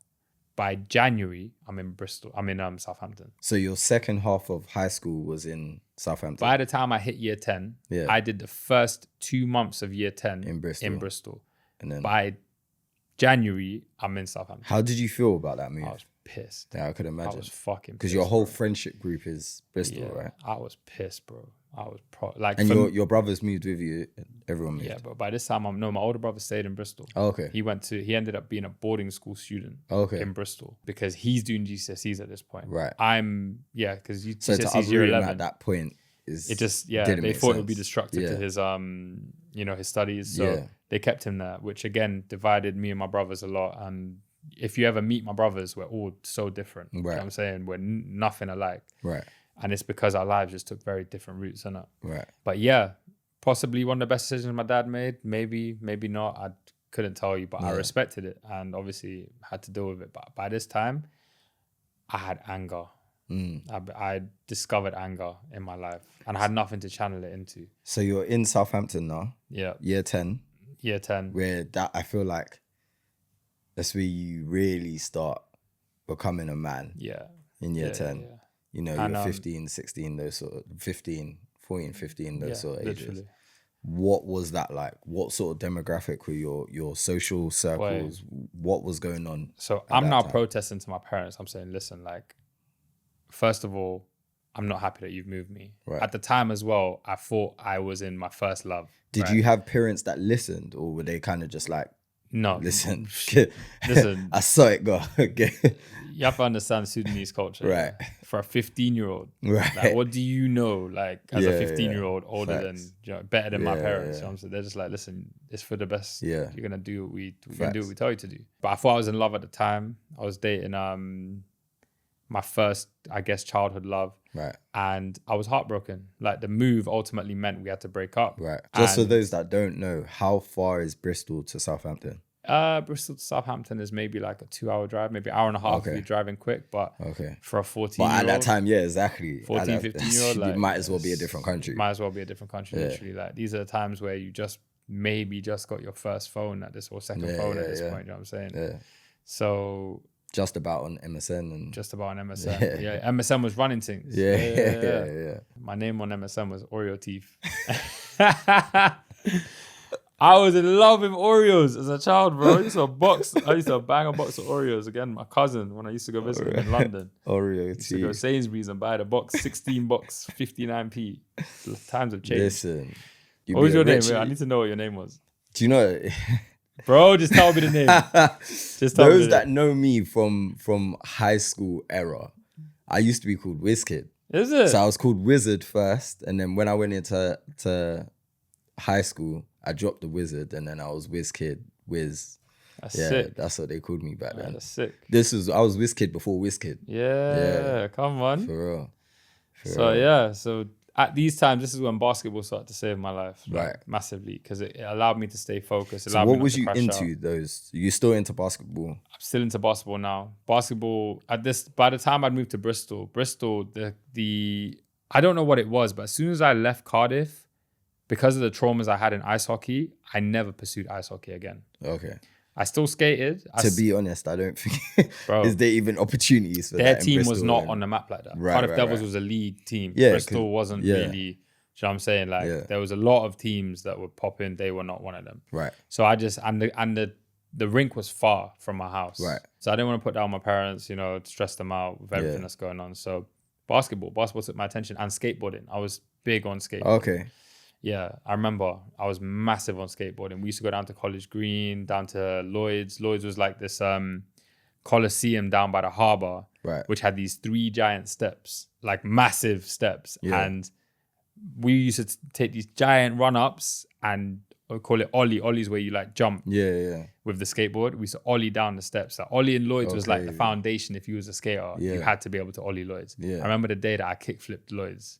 By January, I'm in Bristol. I'm in Southampton. So your second half of high school was in Southampton? By the time I hit year 10, I did the first 2 months of year 10 in Bristol. And then by January, I'm in Southampton. How did you feel about that move? I was pissed. Yeah, I could imagine. I was fucking pissed. Because your whole friendship group is Bristol, right? I was pissed, bro. I was and your brothers moved with you. Everyone moved. Yeah, but by this time, my older brother stayed in Bristol. Oh, okay. He ended up being a boarding school student. In Bristol because he's doing GCSEs at this point. Right. Because so GCSEs year 11 at that point they thought it would be destructive to his his studies. So they kept him there, which again divided me and my brothers a lot. And if you ever meet my brothers, we're all so different. Right. You know what I'm saying? We're nothing alike. Right. And it's because our lives just took very different routes, innit? Right. But yeah, possibly one of the best decisions my dad made. Maybe not. I couldn't tell you, but I respected it and obviously had to deal with it. But by this time, I had anger. I discovered anger in my life and I had nothing to channel it into. So you're in Southampton now? Yeah. Year 10? Year 10. Where I feel like that's where you really start becoming a man. Yeah. In year 10. Yeah. You know, and, you're 15, 16, those sort of 14, 15, those sort of ages. Literally. What was that like? What sort of demographic were your social circles? What was going on? So I'm now protesting to my parents. I'm saying, listen, like, first of all, I'm not happy that you've moved me. Right. At the time as well, I thought I was in my first love. Did you have parents that listened or were they kind of just like, no, listen, I saw it go. You have to understand Sudanese culture. Right. For a 15-year-old. Right. Like, what do you know, like, as a 15-year-old, older than, better than my parents? You know what I'm saying? They're just like, listen, it's for the best. Yeah. You're going to do what we can do what we tell you to do. But I thought I was in love at the time. I was dating my first, I guess, childhood love. Right. And I was heartbroken. Like, the move ultimately meant we had to break up. Right. Just for those that don't know, how far is Bristol to Southampton? Bristol to Southampton is maybe like a 2-hour drive, maybe an hour and a half if you're driving quick. But for a 14-year-old. But at that time, yeah, exactly. 14, 15-year-old. Like, it might as well be a different country. Might as well be a different country, literally. Like, these are the times where you just maybe just got your first phone at this, or second phone at this point, you know what I'm saying? Yeah. So just about on MSN and MSN was running things. Yeah. My name on MSN was Oreo Teeth. I was in love with Oreos as a child, bro. I used to bang a box of Oreos. Again, my cousin, when I used to go visit him in London. Oreo used to go Sainsbury's and buy the box, 16 bucks, 59p. The times have changed. Listen. What was your name? I need to know what your name was. Do you know? Bro, just tell me the name. Those that know me from high school era, I used to be called WizKid. Is it? So I was called Wizard first, and then when I went into high school, I dropped the Wizard, and then I was WizKid. That's sick. That's what they called me back then. That's sick. I was WizKid before WizKid. Yeah, come on. For real. So at these times, this is when basketball started to save my life, massively, because it allowed me to stay focused. So what was you into those? You still into basketball? I'm still into basketball now. Basketball by the time I'd moved to Bristol, I don't know what it was, but as soon as I left Cardiff, because of the traumas I had in ice hockey, I never pursued ice hockey again. Okay. I still skated. To be honest, I don't think is there even opportunities for their that. Their team was not on the map like that. Cardiff Devils was a league team. Bristol wasn't really. Do you know what I'm saying? There was a lot of teams that would pop in. They were not one of them. Right. So I just the rink was far from my house. Right. So I didn't want to put down my parents. Stress them out with everything that's going on. So basketball took my attention, and skateboarding. I was big on skateboarding. Okay. Yeah, I remember I was massive on skateboarding. We used to go down to College Green, down to Lloyd's. Lloyd's was like this Coliseum down by the harbour, which had these 3 giant steps, like massive steps. Yeah. And we used to take these giant run-ups and call it ollie. Ollie's where you like jump with the skateboard. We used to ollie down the steps. Like ollie in Lloyd's was like the foundation. If you was a skater, you had to be able to ollie Lloyd's. Yeah. I remember the day that I kickflipped Lloyd's.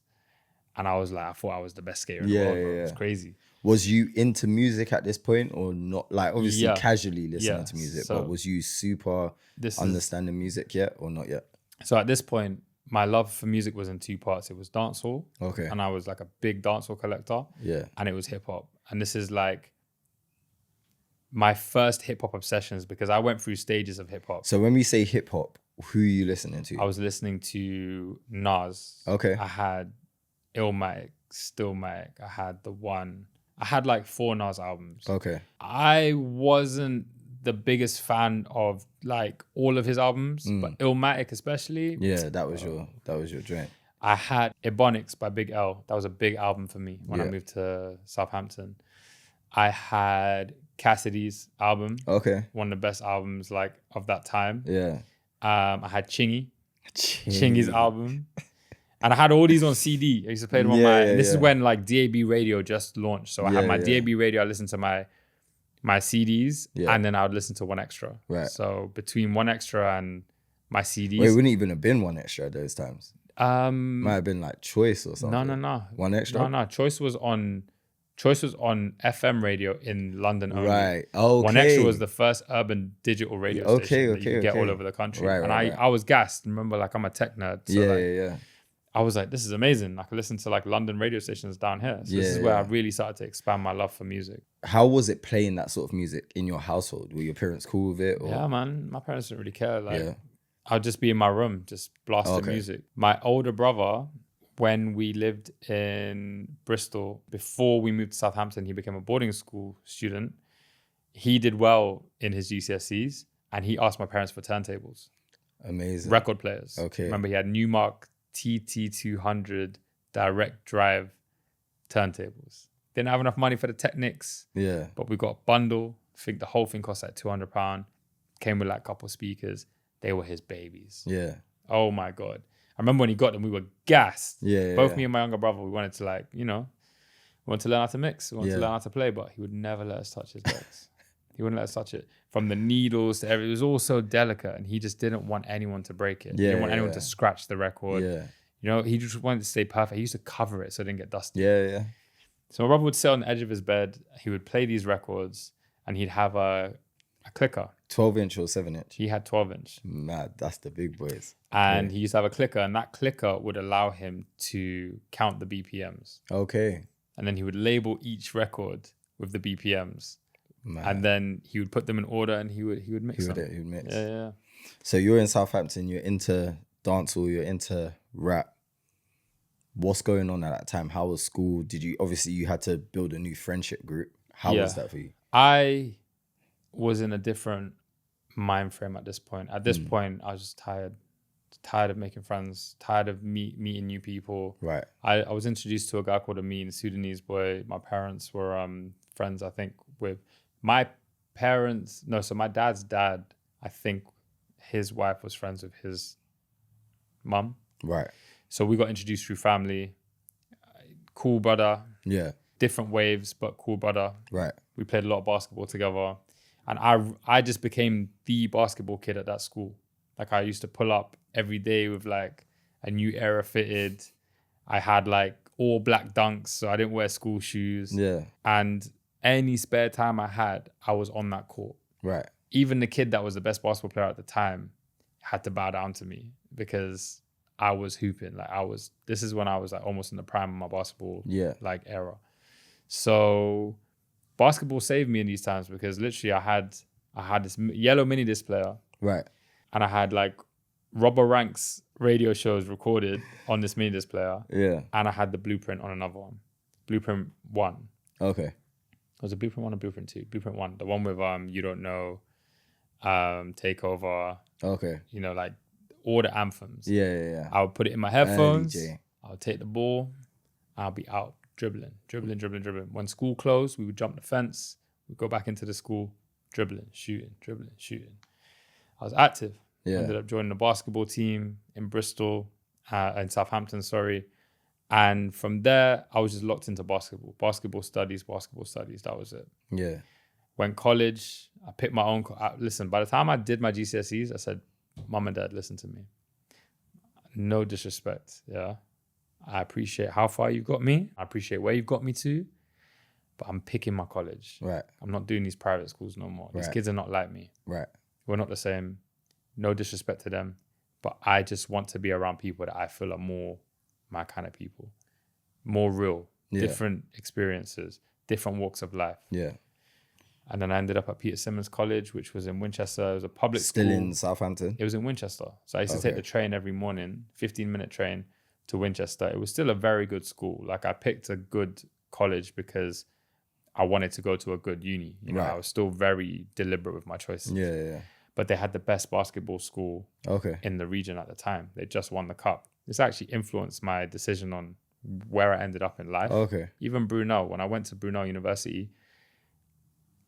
And I thought I was the best skater in the world, bro. It was crazy. Was you into music at this point or not? Like, obviously casually listening to music, but was you super understanding music yet or not yet? So at this point, my love for music was in 2 parts. It was dancehall. Okay. And I was like a big dancehall collector. Yeah. And it was hip hop. And this is like my first hip hop obsessions, because I went through stages of hip hop. So when we say hip hop, who are you listening to? I was listening to Nas. Okay. I had Illmatic, Stillmatic. I had like 4 Nas albums. Okay. I wasn't the biggest fan of like all of his albums, but Illmatic especially. Yeah, that was your joint. I had Ebonics by Big L. That was a big album for me when I moved to Southampton. I had Cassidy's album. Okay. One of the best albums like of that time. Yeah. I had Chingy's album. And I had all these on CD. I used to play them on this is when like DAB radio just launched. So I had my DAB radio. I listened to my CDs, and then I would listen to One Extra. Right. So between One Extra and my CDs. Wait, it wouldn't even have been One Extra at those times. Might have been like Choice or something. No. One Extra? No. Choice was on FM radio in London only. Right. Okay. One Extra was the first urban digital radio station that you could get all over the country. Right, I was gassed. Remember, like I'm a tech nerd. So I was like, this is amazing. I could listen to like London radio stations down here. So this is where I really started to expand my love for music. How was it playing that sort of music in your household? Were your parents cool with it? Or? Yeah, man. My parents didn't really care. Like, I'd just be in my room, just blasting music. My older brother, when we lived in Bristol, before we moved to Southampton, he became a boarding school student. He did well in his GCSEs, and he asked my parents for turntables. Amazing. Record players. Okay. Remember, he had Newmark TT200 direct drive turntables. Didn't have enough money for the Technics. Yeah. But we got a bundle. I think the whole thing cost like £200. Came with like a couple speakers. They were his babies. Yeah. Oh my God. I remember when he got them, we were gassed. Yeah. Both me and my younger brother, we wanted to like, we wanted to learn how to mix. We wanted to learn how to play, but he would never let us touch his decks. He wouldn't let us touch it. From the needles to everything. It was all so delicate, and he just didn't want anyone to break it. He didn't want anyone to scratch the record. Yeah. He just wanted to stay perfect. He used to cover it so it didn't get dusty. Yeah. So my brother would sit on the edge of his bed. He would play these records, and he'd have a clicker. 12-inch or 7-inch? He had 12-inch. Mad, that's the big boys. And he used to have a clicker, and that clicker would allow him to count the BPMs. Okay. And then he would label each record with the BPMs. Man. And then he would put them in order and he would mix them. He would mix. Yeah. So you're in Southampton, you're into dancehall, you're into rap. What's going on at that time? How was school? Obviously you had to build a new friendship group. How was that for you? I was in a different mind frame at this point. At this point, I was just tired of making friends, tired of meeting new people. Right. I was introduced to a guy called Amin, a Sudanese boy. My parents were friends, I think, with my parents. No, so my dad's dad, I think his wife was friends with his mum. Right. So we got introduced through family. Cool brother. Yeah. Different waves, but cool brother. Right. We played a lot of basketball together. And I just became the basketball kid at that school. Like I used to pull up every day with like a new era fitted. I had like all black dunks, so I didn't wear school shoes. Yeah. And any spare time I had, I was on that court. Right. Even the kid that was the best basketball player at the time had to bow down to me because I was hooping. Like this is when I was like almost in the prime of my basketball like era. So basketball saved me in these times because literally I had this yellow mini disc player. Right. And I had like Robber Ranks radio shows recorded on this mini disc player. Yeah. And I had the Blueprint on another one. Blueprint 1. Okay. Was it Blueprint 1 or Blueprint 2? Blueprint 1. The one with You Don't Know, Takeover. Okay. You know, like all the anthems. Yeah. I would put it in my headphones. I would take the ball. I'll be out dribbling. When school closed, we would jump the fence. We'd go back into the school, dribbling, shooting. I was active. Yeah. Ended up joining the basketball team in Bristol, in Southampton, sorry. And from there, I was just locked into basketball studies. That was it. Yeah. Went college. I picked my own. Listen, by the time I did my GCSEs, I said, Mom and Dad, listen to me. No disrespect. Yeah. I appreciate how far you've got me. I appreciate where you've got me to. But I'm picking my college. Right. I'm not doing these private schools no more. These kids are not like me. Right. We're not the same. No disrespect to them. But I just want to be around people that I feel are more my kind of people. More real. Yeah. Different experiences. Different walks of life. Yeah. And then I ended up at Peter Simmons College, which was in Winchester. It was a public school. Still in Southampton? It was in Winchester. So I used to take the train every morning, 15-minute train to Winchester. It was still a very good school. Like I picked a good college because I wanted to go to a good uni. You know, I was still very deliberate with my choices. Yeah. But they had the best basketball school in the region at the time. They just won the cup. This actually influenced my decision on where I ended up in life. Okay. Even Brunel, when I went to Brunel University,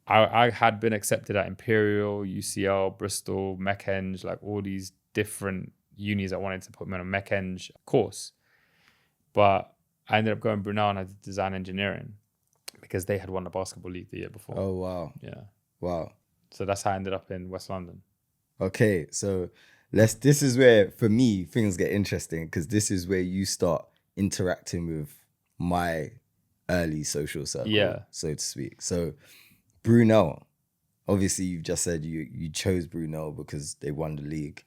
I had been accepted at Imperial, UCL, Bristol, Mechenge, like all these different unis that wanted to put me on a Mechenge course. But I ended up going Brunel and I did design engineering because they had won the basketball league the year before. Oh, wow. Yeah. Wow. So that's how I ended up in West London. Okay, so this is where, for me, things get interesting because this is where you start interacting with my early social circle, so to speak. So Brunel, obviously you've just said you chose Brunel because they won the league.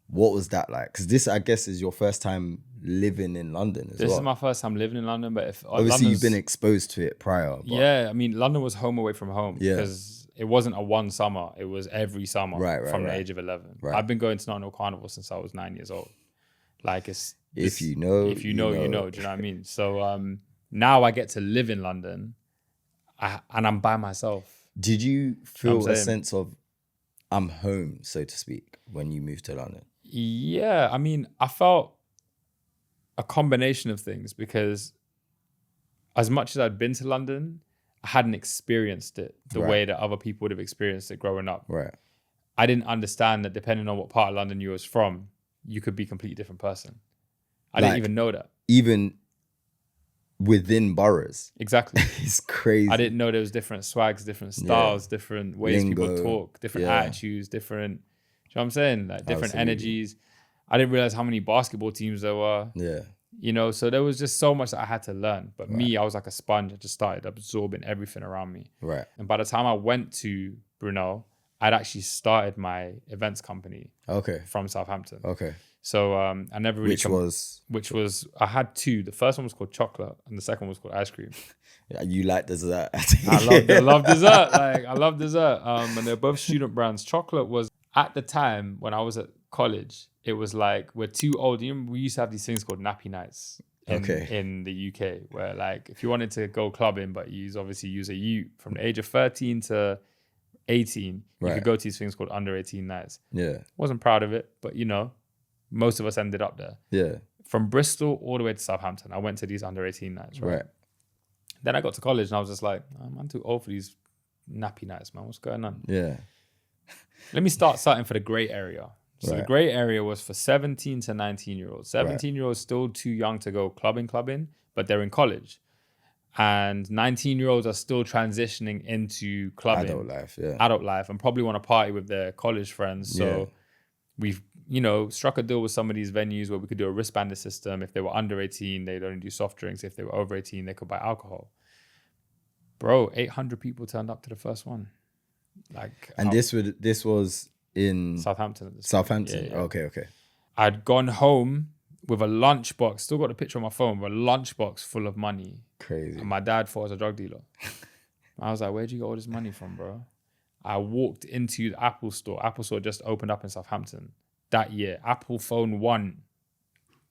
What was that like? Because this, I guess, is your first time living in London as well. This is my first time living in London, but obviously you've been exposed to it prior. But yeah, I mean, London was home away from home because it wasn't a one summer. It was every summer from the age of 11. Right. I've been going to Nottingham Carnival since I was 9 years old. Like if you know, you know. Do you know what I mean? So now I get to live in London, and I'm by myself. Did you feel a sense of I'm home, so to speak, when you moved to London? Yeah, I mean, I felt a combination of things because as much as I'd been to London, I hadn't experienced it the way that other people would have experienced it growing up. Right. I didn't understand that depending on what part of London you was from, you could be a completely different person. I didn't even know that. Even within boroughs. Exactly. It's crazy. I didn't know there was different swags, different styles, different ways people talk, different attitudes, different... Do you know what I'm saying? Like different energies. I didn't realize how many basketball teams there were. Yeah. You know, so there was just so much that I had to learn. But me, I was like a sponge. I just started absorbing everything around me. Right. And by the time I went to Brunel, I'd actually started my events company. Okay. From Southampton. Okay. So I never really... Which was... I had two. The first one was called chocolate and the second one was called ice cream. Yeah, you like dessert. I love dessert. Like, I love dessert. And they're both student brands. Chocolate was, at the time when I was at college, it was like, we're too old. You know, we used to have these things called nappy nights in the UK, where like, if you wanted to go clubbing, but you obviously use a ute from the age of 13 to 18, you could go to these things called under 18 nights. Yeah. Wasn't proud of it, but you know, most of us ended up there. Yeah. From Bristol all the way to Southampton, I went to these under 18 nights, right? Then I got to college and I was just like, I'm too old for these nappy nights, man. What's going on? Yeah. Let me start starting for the grey area. So the grey area was for 17 to 19-year-olds. 17-year-olds still too young to go clubbing, but they're in college. And 19-year-olds are still transitioning into clubbing. Adult life, and probably want to party with their college friends. So we've, you know, struck a deal with some of these venues where we could do a wristbanded system. If they were under 18, they'd only do soft drinks. If they were over 18, they could buy alcohol. Bro, 800 people turned up to the first one. Like, and this was in Southampton. Southampton. Yeah. Okay. I'd gone home with a lunchbox. Still got the picture on my phone with a lunchbox full of money. Crazy. And my dad thought I was a drug dealer. I was like, where'd you get all this money from, bro? I walked into the Apple store. Apple store just opened up in Southampton that year. Apple phone 1.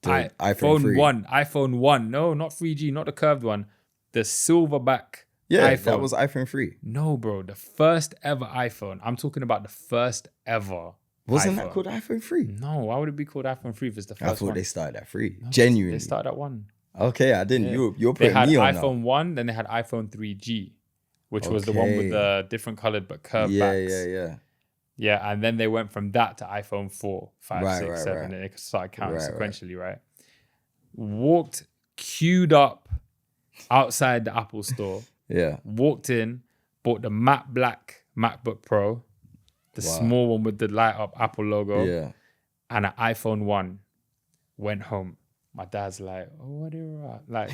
iPhone 1. No, not 3G, not the curved one. The silverback iPhone. That was iPhone 3. No, bro. The first ever iPhone. I'm talking about the first ever Wasn't iPhone. That called iPhone 3? No, why would it be called iPhone 3 if it's the first one? I thought they started at 3. No, Genuinely. They started at 1. Okay, I didn't. Yeah. You're putting me on They had iPhone now. 1, then they had iPhone 3G, which was the one with the different colored but curved backs. Yeah, and then they went from that to iPhone 4, 5, 6, 7, and they started counting sequentially, right? Walked, queued up outside the Apple store. Walked in, bought the matte black MacBook Pro, the small one with the light up Apple logo, and an iPhone 1. Went home. My dad's like, oh, what are you at? Like,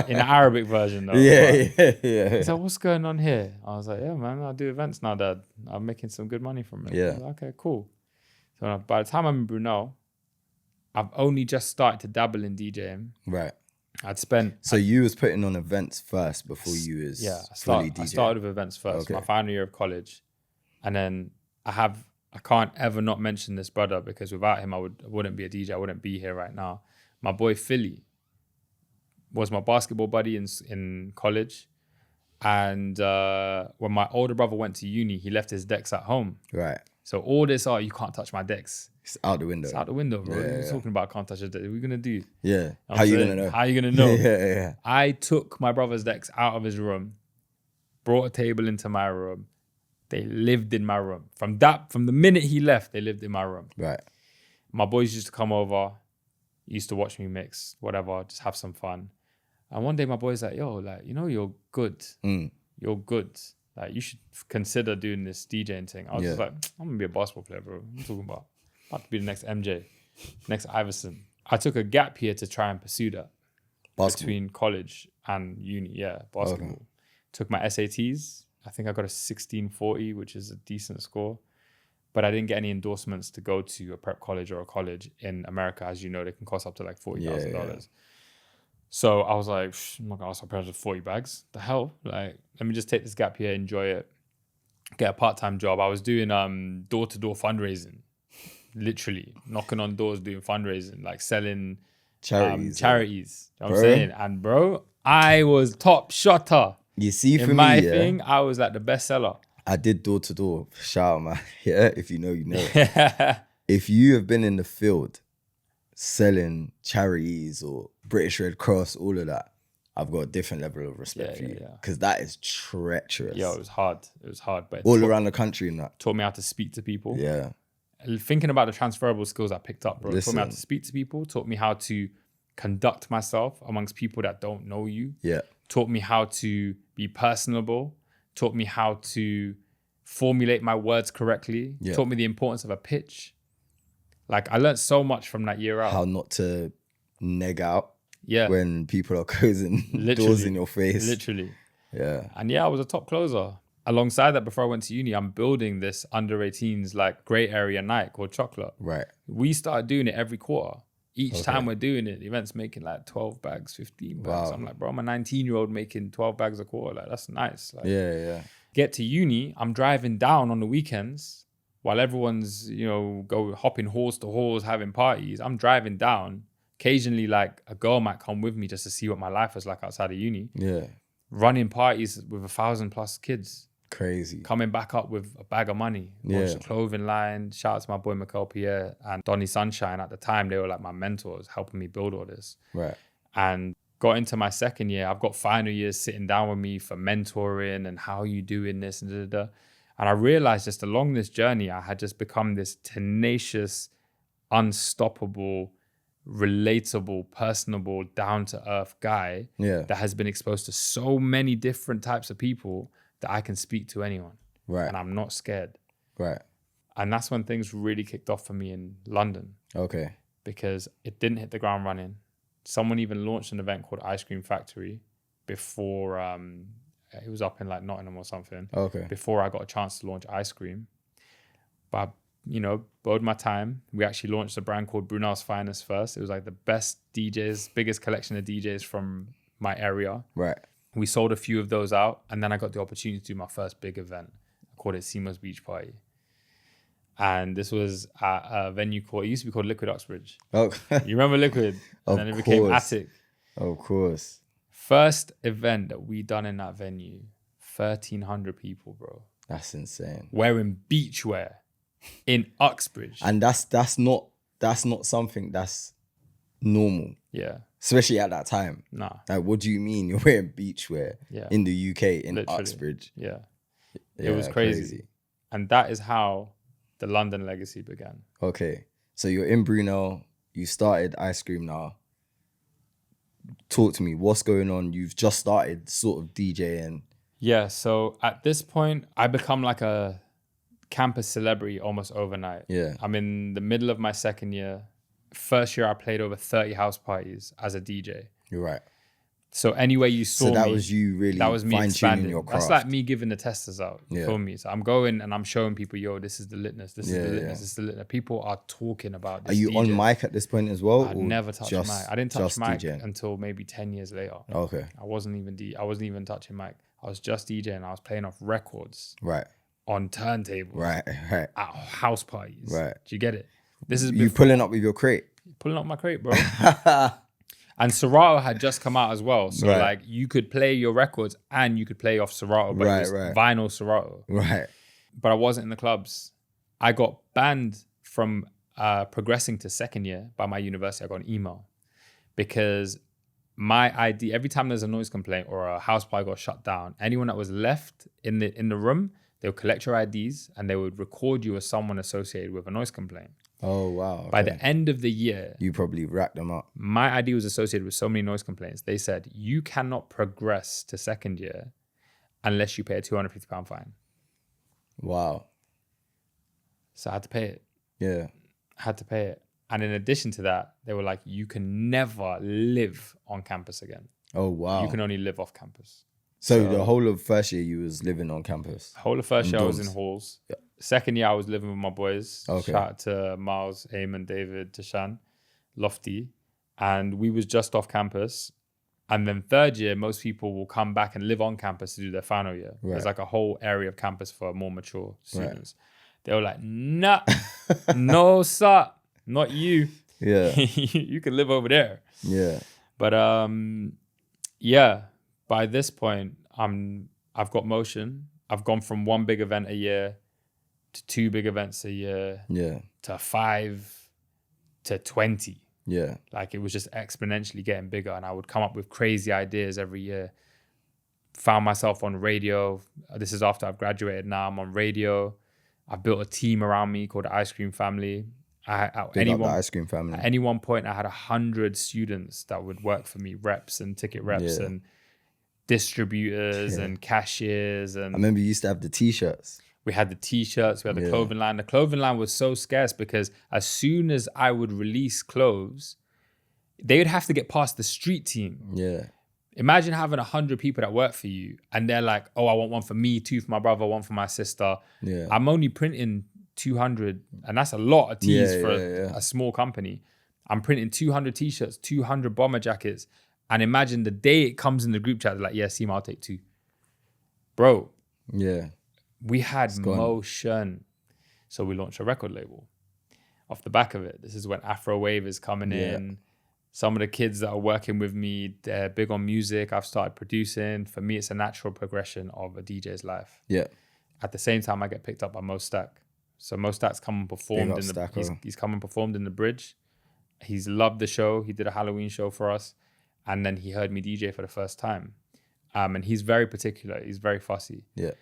in the Arabic version though. He's like, what's going on here? I was like, yeah, man, I do events now, Dad. I'm making some good money from it. I was like, okay, cool. So by the time I'm in Brunel, I've only just started to dabble in DJing. Right. I'd spent... So you was putting on events first before you was fully DJing? I started with events first, my final year of college. And then I can't ever not mention this brother, because without him, I wouldn't be a DJ. I wouldn't be here right now. My boy Philly was my basketball buddy in college. And when my older brother went to uni, he left his decks at home. Right. So all this, you can't touch my decks. It's out the window. It's out the window, bro. You're talking about can't touch your decks. What are we going to do? Yeah. How you going to know? How you going to know? I took my brother's decks out of his room, brought a table into my room. They lived in my room. From the minute he left, they lived in my room. Right. My boys used to come over, used to watch me mix, whatever, just have some fun. And one day my boy's like, yo, like, you know, you're good. You're good. Like, you should consider doing this DJing thing. I was just like, I'm going to be a basketball player, bro. What are you talking about? I'm about to be the next MJ, next Iverson. I took a gap year to try and pursue that. Between college and uni, basketball. Took my SATs. I think I got a 1640, which is a decent score. But I didn't get any endorsements to go to a prep college or a college in America. As you know, they can cost up to like $40,000. So I was like, I'm not going to ask my parents for 40 bags. The hell? Like, let me just take this gap here, enjoy it, get a part-time job. I was doing door-to-door fundraising, literally knocking on doors, doing fundraising, like selling charities. You know what I'm saying? And bro, I was top shotter. You see, for in my thing, I was like the best seller. I did door to door. Shout out, man. If you know, you know. If you have been in the field selling charities or British Red Cross, all of that, I've got a different level of respect for you. Because that is treacherous. It was hard. It was hard. But all around the country and that. Taught me how to speak to people. Yeah. Thinking about the transferable skills I picked up, bro. Taught me how to speak to people. Taught me how to conduct myself amongst people that don't know you. Yeah. Taught me how to be personable. Taught me how to formulate my words correctly. Yeah. Taught me the importance of a pitch. Like, I learned so much from that year out. How not to neg out when people are closing doors in your face. Literally. Yeah. And I was a top closer. alongside that, before I went to uni, I'm building this under 18s like grey area night called Chocolate. Right. We started doing it every quarter. Each time we're doing it, the event's making like 12 bags, 15 bags. Wow. I'm like, bro, I'm a 19-year-old making 12 bags a quarter. Like, that's nice. Like, yeah. Get to uni, I'm driving down on the weekends while everyone's, go hopping halls to halls, having parties. I'm driving down. Occasionally, like, a girl might come with me just to see what my life was like outside of uni. Yeah. Running parties with 1,000+ kids. Crazy. Coming back up with a bag of money. Launched a clothing line. Shout out to my boy Mikel Pierre and Donny Sunshine. At the time, they were like my mentors, helping me build all this. Right. And got into my second year. I've got final years sitting down with me for mentoring and how you doing this and da-da-da. And I realized just along this journey, I had just become this tenacious, unstoppable, relatable, personable, down-to-earth guy that has been exposed to so many different types of people that I can speak to anyone. Right. And I'm not scared. Right. And that's when things really kicked off for me in London. Okay. Because it didn't hit the ground running. Someone even launched an event called Ice Cream Factory before it was up in like Nottingham or something. Okay. Before I got a chance to launch ice cream. But, bode my time. We actually launched a brand called Brunel's Finest first. It was like the best DJs, biggest collection of DJs from my area. Right. We sold a few of those out, and then I got the opportunity to do my first big event. I called it Semo's Beach Party. And this was at a venue called, it used to be called Liquid Uxbridge. Oh, you remember Liquid? And then it became Attic. Of course. First event that we done in that venue, 1,300 people, bro. That's insane. Wearing beachwear in Uxbridge. And that's not something that's normal. Yeah. Especially at that time. Nah. Like, what do you mean you're wearing beachwear in the UK in Literally. Uxbridge? Yeah. It was crazy. And that is how the London legacy began. Okay. So you're in Brunel. You started Ice Cream now. Talk to me. What's going on? You've just started sort of DJing. Yeah. So at this point, I become like a campus celebrity almost overnight. Yeah. I'm in the middle of my second year. First year, I played over 30 house parties as a DJ. You're right. So anyway you saw me. So that was you really fine-tuning your craft. That's like me giving the testers out. You Yeah. feel me? So I'm going and I'm showing people, yo, this is the litness. This is the litness. This is the litness. People are talking about this. Are you DJ. on mic at this point as well? I never touched mic. I didn't touch mic DJing? until maybe 10 years later. Okay. I wasn't even touching mic. I was just DJing. I was playing off records. Right. On turntables. Right. At house parties. Right. Do you get it? This is you pulling up with your crate. Pulling up my crate, bro. And Serato had just come out as well. So like you could play your records and you could play off Serato, but it was vinyl Serato. Right. But I wasn't in the clubs. I got banned from progressing to second year by my university. I got an email because my ID, every time there's a noise complaint or a house party got shut down, anyone that was left in the room, they would collect your IDs and they would record you as someone associated with a noise complaint. Oh, wow. Okay. By the end of the year, you probably racked them up. My ID was associated with so many noise complaints. They said, you cannot progress to second year unless you pay a £250 fine. Wow. So I had to pay it. Yeah. I had to pay it. And in addition to that, they were like, you can never live on campus again. Oh, wow. You can only live off campus. So the whole of first year you was living on campus? Whole of first year I was in halls. Yeah. Second year I was living with my boys. Okay. Shout out to Miles, Eamon, David, Tashan, Lofty. And we was just off campus. And then third year, most people will come back and live on campus to do their final year. Right. There's like a whole area of campus for more mature students. Right. They were like, nah, no, sir, not you. Yeah. You can live over there. Yeah. But yeah, by this point, I've got motion. I've gone from one big event a year to 2 big events a year. Yeah. To 5 to 20. Yeah. Like it was just exponentially getting bigger, and I would come up with crazy ideas every year. Found myself on radio. This is after I've graduated now. I'm on radio. I built a team around me called the Ice Cream Family. The Ice Cream Family. At any one point, I had 100 students that would work for me, reps and ticket reps and distributors and cashiers. And I remember you used to have the T-shirts. We had the T-shirts, we had the clothing line. The clothing line was so scarce because as soon as I would release clothes, they would have to get past the street team. Yeah. Imagine having 100 people that work for you and they're like, oh, I want one for me, 2 for my brother, 1 for my sister. Yeah. I'm only printing 200, and that's a lot of tees for a small company. I'm printing 200 t-shirts, 200 bomber jackets. And imagine the day it comes in the group chat, they're like, yeah, Semo, I'll take 2. Bro. Yeah. We had motion. So we launched a record label off the back of it. This is when Afro Wave is coming in. Some of the kids that are working with me, they're big on music. I've started producing. For me, it's a natural progression of a DJ's life. Yeah. At the same time, I get picked up by Mo Stack. So Mo Stack's come and performed he's come and performed in the Bridge. He's loved the show. He did a Halloween show for us. And then he heard me DJ for the first time. And he's very particular. He's very fussy. Yeah.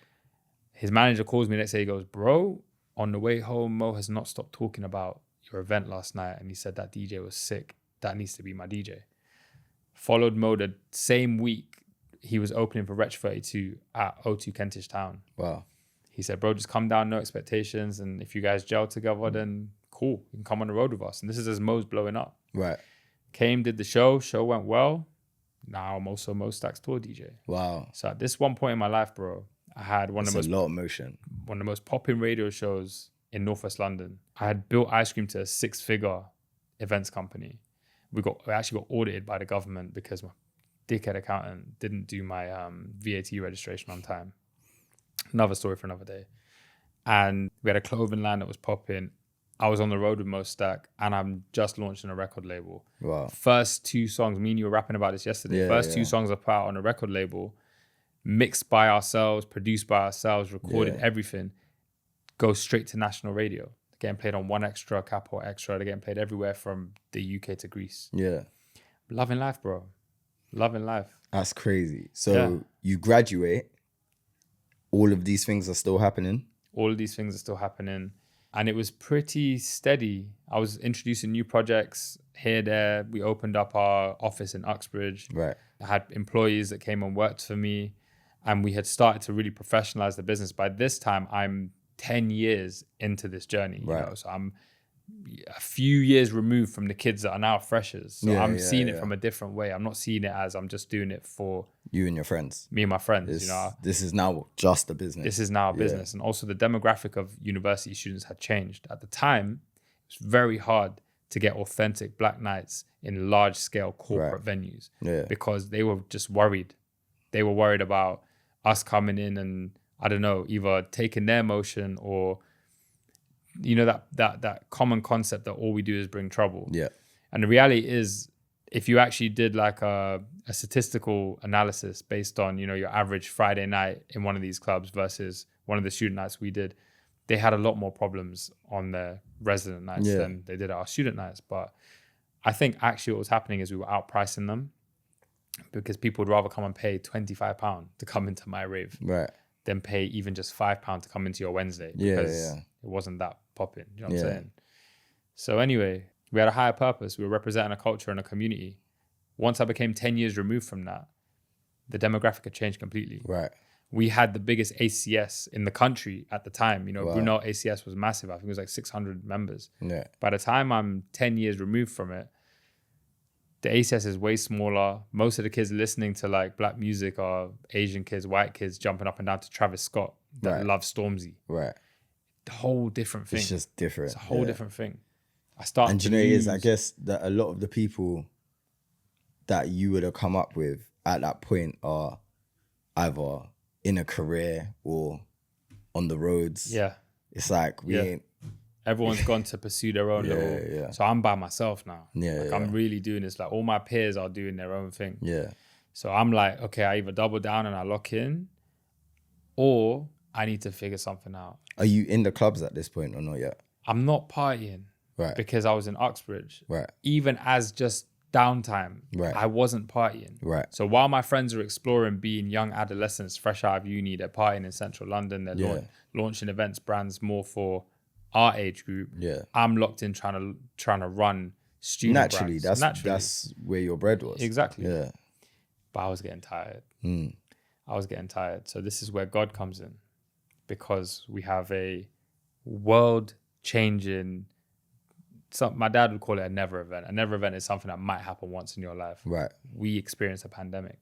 His manager calls me the next day. He goes, bro, on the way home, Mo has not stopped talking about your event last night. And he said that DJ was sick. That needs to be my DJ. Followed Mo the same week. He was opening for Wretch 32 at O2 Kentish Town. Wow. He said, bro, just come down, no expectations. And if you guys gel together, then cool. You can come on the road with us. And this is as Mo's blowing up. Right. Came, did the show. Show went well. Now I'm also Mo Stack's tour DJ. Wow. So at this one point in my life, bro, I had one of the most popping radio shows in Northwest London. I had built ice cream to a 6-figure events company. We actually got audited by the government because my dickhead accountant didn't do my VAT registration on time. Another story for another day. And we had a clothing line that was popping. I was on the road with Mo Stack, and I'm just launching a record label. Wow. First 2 songs, me and you were rapping about this yesterday. First 2 songs I put out on a record label, mixed by ourselves, produced by ourselves, recorded everything, go straight to national radio. Getting played on 1Extra, Capital Extra. They're getting played everywhere from the UK to Greece. Yeah. Loving life, bro. Loving life. That's crazy. So you graduate. All of these things are still happening? All of these things are still happening. And it was pretty steady. I was introducing new projects here, there. We opened up our office in Uxbridge. Right. I had employees that came and worked for me. And we had started to really professionalize the business. By this time, I'm 10 years into this journey, you know? So I'm a few years removed from the kids that are now freshers. So I'm seeing it from a different way. I'm not seeing it as I'm just doing it for you and your friends. Me and my friends, you know. This is now just a business. This is now a business. And also the demographic of university students had changed. At the time, it was very hard to get authentic black nights in large scale corporate venues because they were just worried. They were worried about us coming in and, I don't know, either taking their motion or, you know, that common concept that all we do is bring trouble. Yeah. And the reality is, if you actually did like a statistical analysis based on, you know, your average Friday night in one of these clubs versus one of the student nights we did, they had a lot more problems on their resident nights than they did at our student nights. But I think actually what was happening is we were outpricing them because people would rather come and pay £25 to come into my rave. Right. Than pay even just £5 to come into your Wednesday because it wasn't that popping. You know what I'm saying? So anyway, we had a higher purpose. We were representing a culture and a community. Once I became 10 years removed from that, the demographic had changed completely. Right. We had the biggest ACS in the country at the time. You know, Brunel ACS was massive. I think it was like 600 members. Yeah. By the time I'm 10 years removed from it, the ACS is way smaller. Most of the kids listening to like black music are Asian kids, white kids jumping up and down to Travis Scott that love Stormzy. Right. The whole different thing. It's just different. It's a whole different thing. I started and you know it is, I guess that a lot of the people that you would have come up with at that point are either in a career or on the roads. Yeah. It's like we ain't. Everyone's gone to pursue their own little. So I'm by myself now. I'm really doing this. Like all my peers are doing their own thing. Yeah. So I'm like, okay, I either double down and I lock in, or I need to figure something out. Are you in the clubs at this point or not yet? I'm not partying. Right. Because I was in Uxbridge. Right. Even as just downtime, I wasn't partying. Right. So while my friends are exploring being young adolescents fresh out of uni, they're partying in central London, they're launching events, brands more for our age group. Yeah. I'm locked in trying to run student brands. That's where your bread was. Exactly. Yeah. But I was getting tired. I was getting tired. So this is where God comes in, because we have a world-changing. My dad would call it a never event. A never event is something that might happen once in your life. Right. We experienced a pandemic.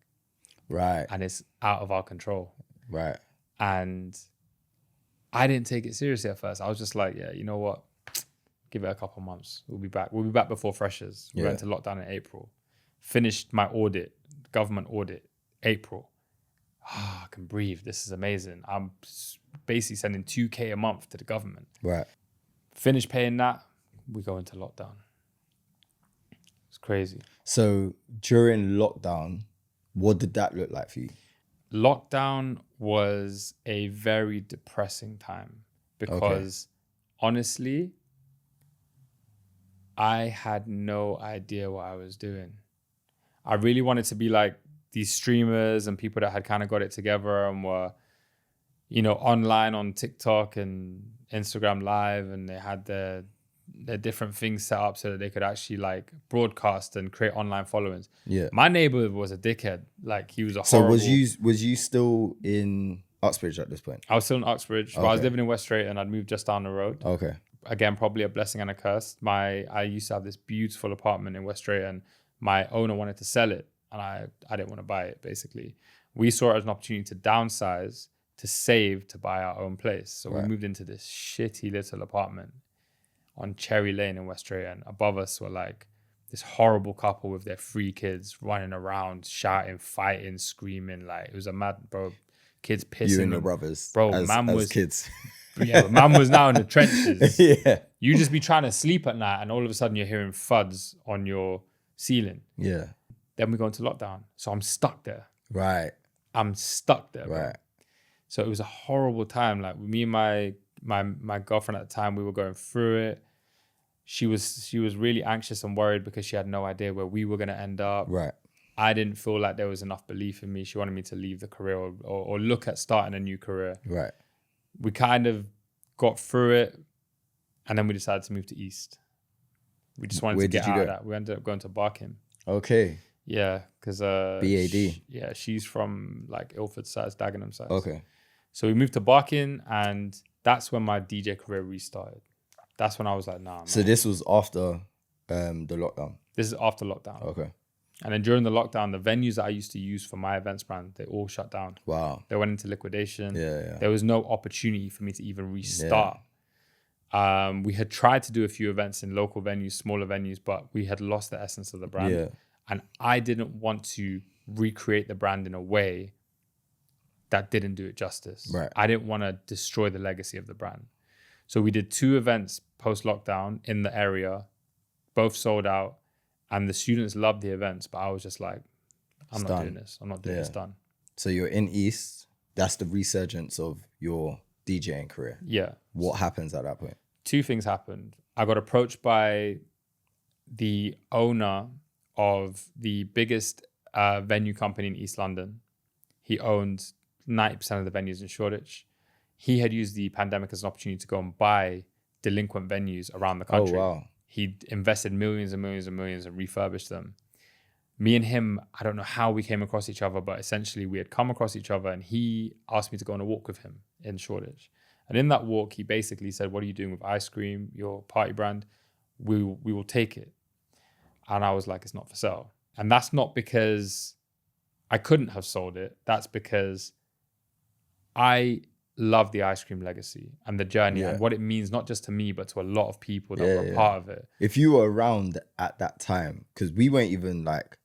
Right. And it's out of our control. Right. And I didn't take it seriously at first. I was just like, yeah, you know what? Give it a couple months. We'll be back. We'll be back before freshers. We went to lockdown in April. Finished my audit, government audit, April. I can breathe. This is amazing. I'm basically sending 2K a month to the government. Right. Finish paying that, we go into lockdown. It's crazy. So during lockdown, what did that look like for you? Lockdown was a very depressing time because honestly, I had no idea what I was doing. I really wanted to be like these streamers and people that had kind of got it together and were, you know, online on TikTok and Instagram Live, and they had their different things set up so that they could actually like broadcast and create online followings. Yeah. My neighbor was a dickhead. Like he was a horrible... So was you still in Uxbridge at this point? I was still in Uxbridge, but I was living in West Drayton. I'd moved just down the road. Okay. Again, probably a blessing and a curse. I used to have this beautiful apartment in West Drayton. My owner wanted to sell it, and I didn't want to buy it, basically. We saw it as an opportunity to downsize, to save, to buy our own place. So we moved into this shitty little apartment on Cherry Lane in West Drayton. Above us were like this horrible couple with their 3 kids running around, shouting, fighting, screaming. Like it was a mad, bro. Kids pissing. You and your brothers, bro. as kids. Yeah, but man was now in the trenches. Yeah. You just be trying to sleep at night, and all of a sudden you're hearing thuds on your ceiling. Yeah. Then we go into lockdown, so I'm stuck there. Right. I'm stuck there. Bro. Right. So it was a horrible time. Like me and my girlfriend at the time, we were going through it. She was really anxious and worried because she had no idea where we were going to end up. Right. I didn't feel like there was enough belief in me. She wanted me to leave the career or look at starting a new career. Right. We kind of got through it, and then we decided to move to East. We just wanted to get out of that. We ended up going to Barking. Okay. Yeah, because BAD. She's from like Ilford size, Dagenham size. Okay. So we moved to Barking, and that's when my DJ career restarted. That's when I was like, nah, man. So this was after the lockdown? This is after lockdown. Okay. And then during the lockdown, the venues that I used to use for my events brand, they all shut down. Wow. They went into liquidation. Yeah. There was no opportunity for me to even restart. Yeah. We had tried to do a few events in local venues, smaller venues, but we had lost the essence of the brand. Yeah. And I didn't want to recreate the brand in a way that didn't do it justice. Right. I didn't want to destroy the legacy of the brand. So we did 2 events post-lockdown in the area, both sold out, and the students loved the events, but I was just like, I'm not doing this. I'm not doing this, done. So you're in East. That's the resurgence of your DJing career. Yeah. What happens at that point? 2 things happened. I got approached by the owner of the biggest venue company in East London. He owned 90% of the venues in Shoreditch. He had used the pandemic as an opportunity to go and buy delinquent venues around the country. Oh, wow. He invested millions and millions and millions and refurbished them. Me and him, I don't know how we came across each other, but essentially we had come across each other, and he asked me to go on a walk with him in Shoreditch. And in that walk, he basically said, what are you doing with ice cream, your party brand? We will take it. And I was like, it's not for sale. And that's not because I couldn't have sold it. That's because I love the ice cream legacy and the journey and what it means, not just to me, but to a lot of people that were a part of it. If you were around at that time, because we weren't even like,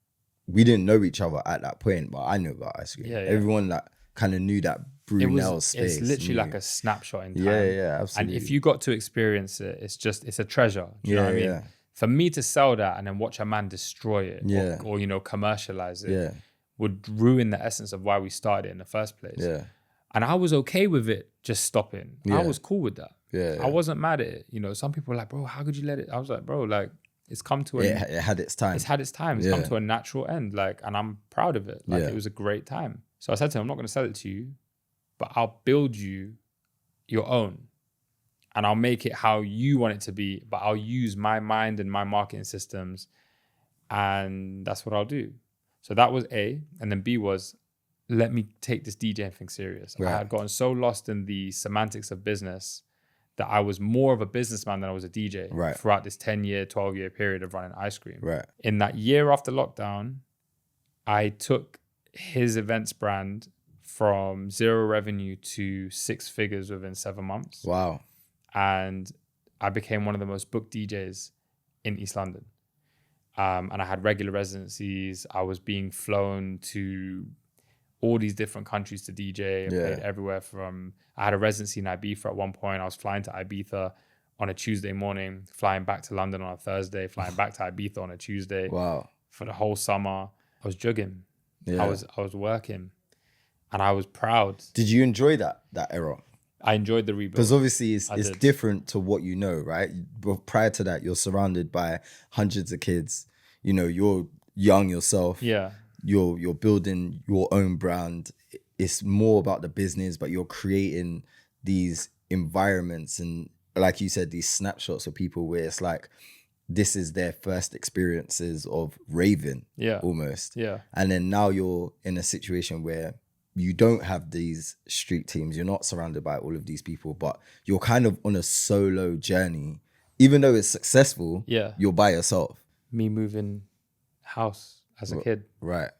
we didn't know each other at that point, but I knew about ice cream. Everyone that kind of knew that Brunel space. It's literally like a snapshot in time. Yeah, absolutely. And if you got to experience it, it's a treasure. Do you know what I mean? For me to sell that and then watch a man destroy it or you know, commercialize it would ruin the essence of why we started it in the first place. Yeah. And I was okay with it just stopping. I was cool with that. I wasn't mad at it. You know, some people were like, bro, how could you let it? I was like, bro, like, it's come to it had its time. It's had its time. It's come to a natural end. Like, and I'm proud of it. Like, it was a great time. So I said to him, I'm not going to sell it to you, but I'll build you your own. And I'll make it how you want it to be, but I'll use my mind and my marketing systems. And that's what I'll do. So that was A. And then B was, let me take this DJing thing serious. I had gotten so lost in the semantics of business that I was more of a businessman than I was a DJ throughout this 10-year, 12-year period of running ice cream. In that year after lockdown, I took his events brand from 0 revenue to 6 figures within 7 months. Wow. And I became one of the most booked DJs in East London. And I had regular residencies. I was being flown to all these different countries to DJ. I played everywhere I had a residency in Ibiza at one point. I was flying to Ibiza on a Tuesday morning, flying back to London on a Thursday, flying back to Ibiza on a Tuesday. Wow. For the whole summer. I was jugging. Yeah. I was working. And I was proud. Did you enjoy that era? I enjoyed the rebuild. Because obviously it's different to what you know, right? But prior to that, you're surrounded by hundreds of kids. You know, you're young yourself. Yeah. You're building your own brand. It's more about the business, but you're creating these environments and, like you said, these snapshots of people where it's like, this is their first experiences of raving, almost. Yeah. And then now you're in a situation where you don't have these street teams. You're not surrounded by all of these people, but you're kind of on a solo journey. Even though it's successful, you're by yourself. Me moving house as a kid. Right.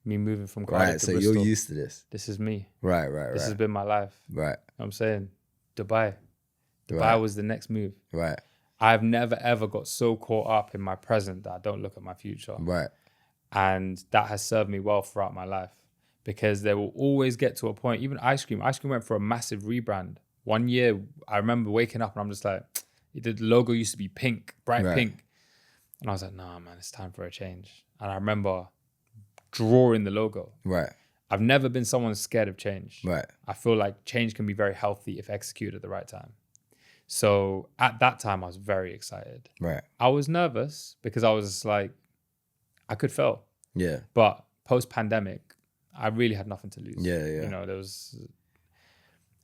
Me moving from Cardiff to so Bristol. You're used to this. This is me. Right. This has been my life. Right. I'm saying Dubai was the next move. Right. I've never ever got so caught up in my present that I don't look at my future. Right. And that has served me well throughout my life, because there will always get to a point, even ice cream went for a massive rebrand. One year, I remember waking up and I'm just like, the logo used to be pink, bright pink. And I was like, nah, man, it's time for a change. And I remember drawing the logo. Right. I've never been someone scared of change. Right. I feel like change can be very healthy if executed at the right time. So at that time, I was very excited. Right. I was nervous because I was like, I could fail. Yeah. But post-pandemic, I really had nothing to lose. Yeah. You know,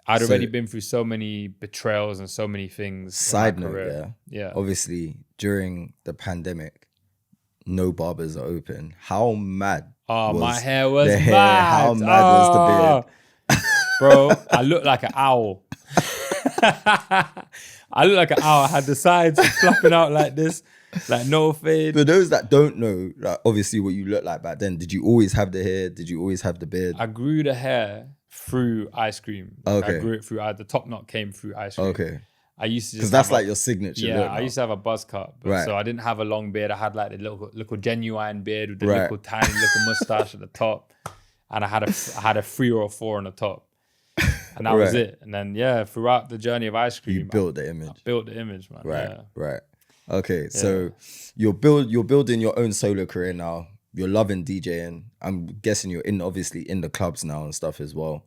I'd already been through so many betrayals and so many things. Side note, yeah. Obviously, during the pandemic, no barbers are open. How mad? Oh, my hair was mad. How mad was the beard? Bro, I looked like an owl. I had the sides flapping out like this, like no fade. For those that don't know, like, obviously what you look like back then, did you always have the hair? Did you always have the beard? I grew the hair through ice cream. Okay. I grew it through, the top knot came through ice cream. Okay. I used to because that's like your signature look now. I used to have a buzz cut. But so I didn't have a long beard. I had like the little genuine beard with the little tiny little mustache at the top. And I had a 3 or a 4 on the top. And that was it. And then, throughout the journey of ice cream, you built the image. I built the image, man. Right. Okay, so you're building your own solo career now. You're loving DJing. I'm guessing you're obviously in the clubs now and stuff as well.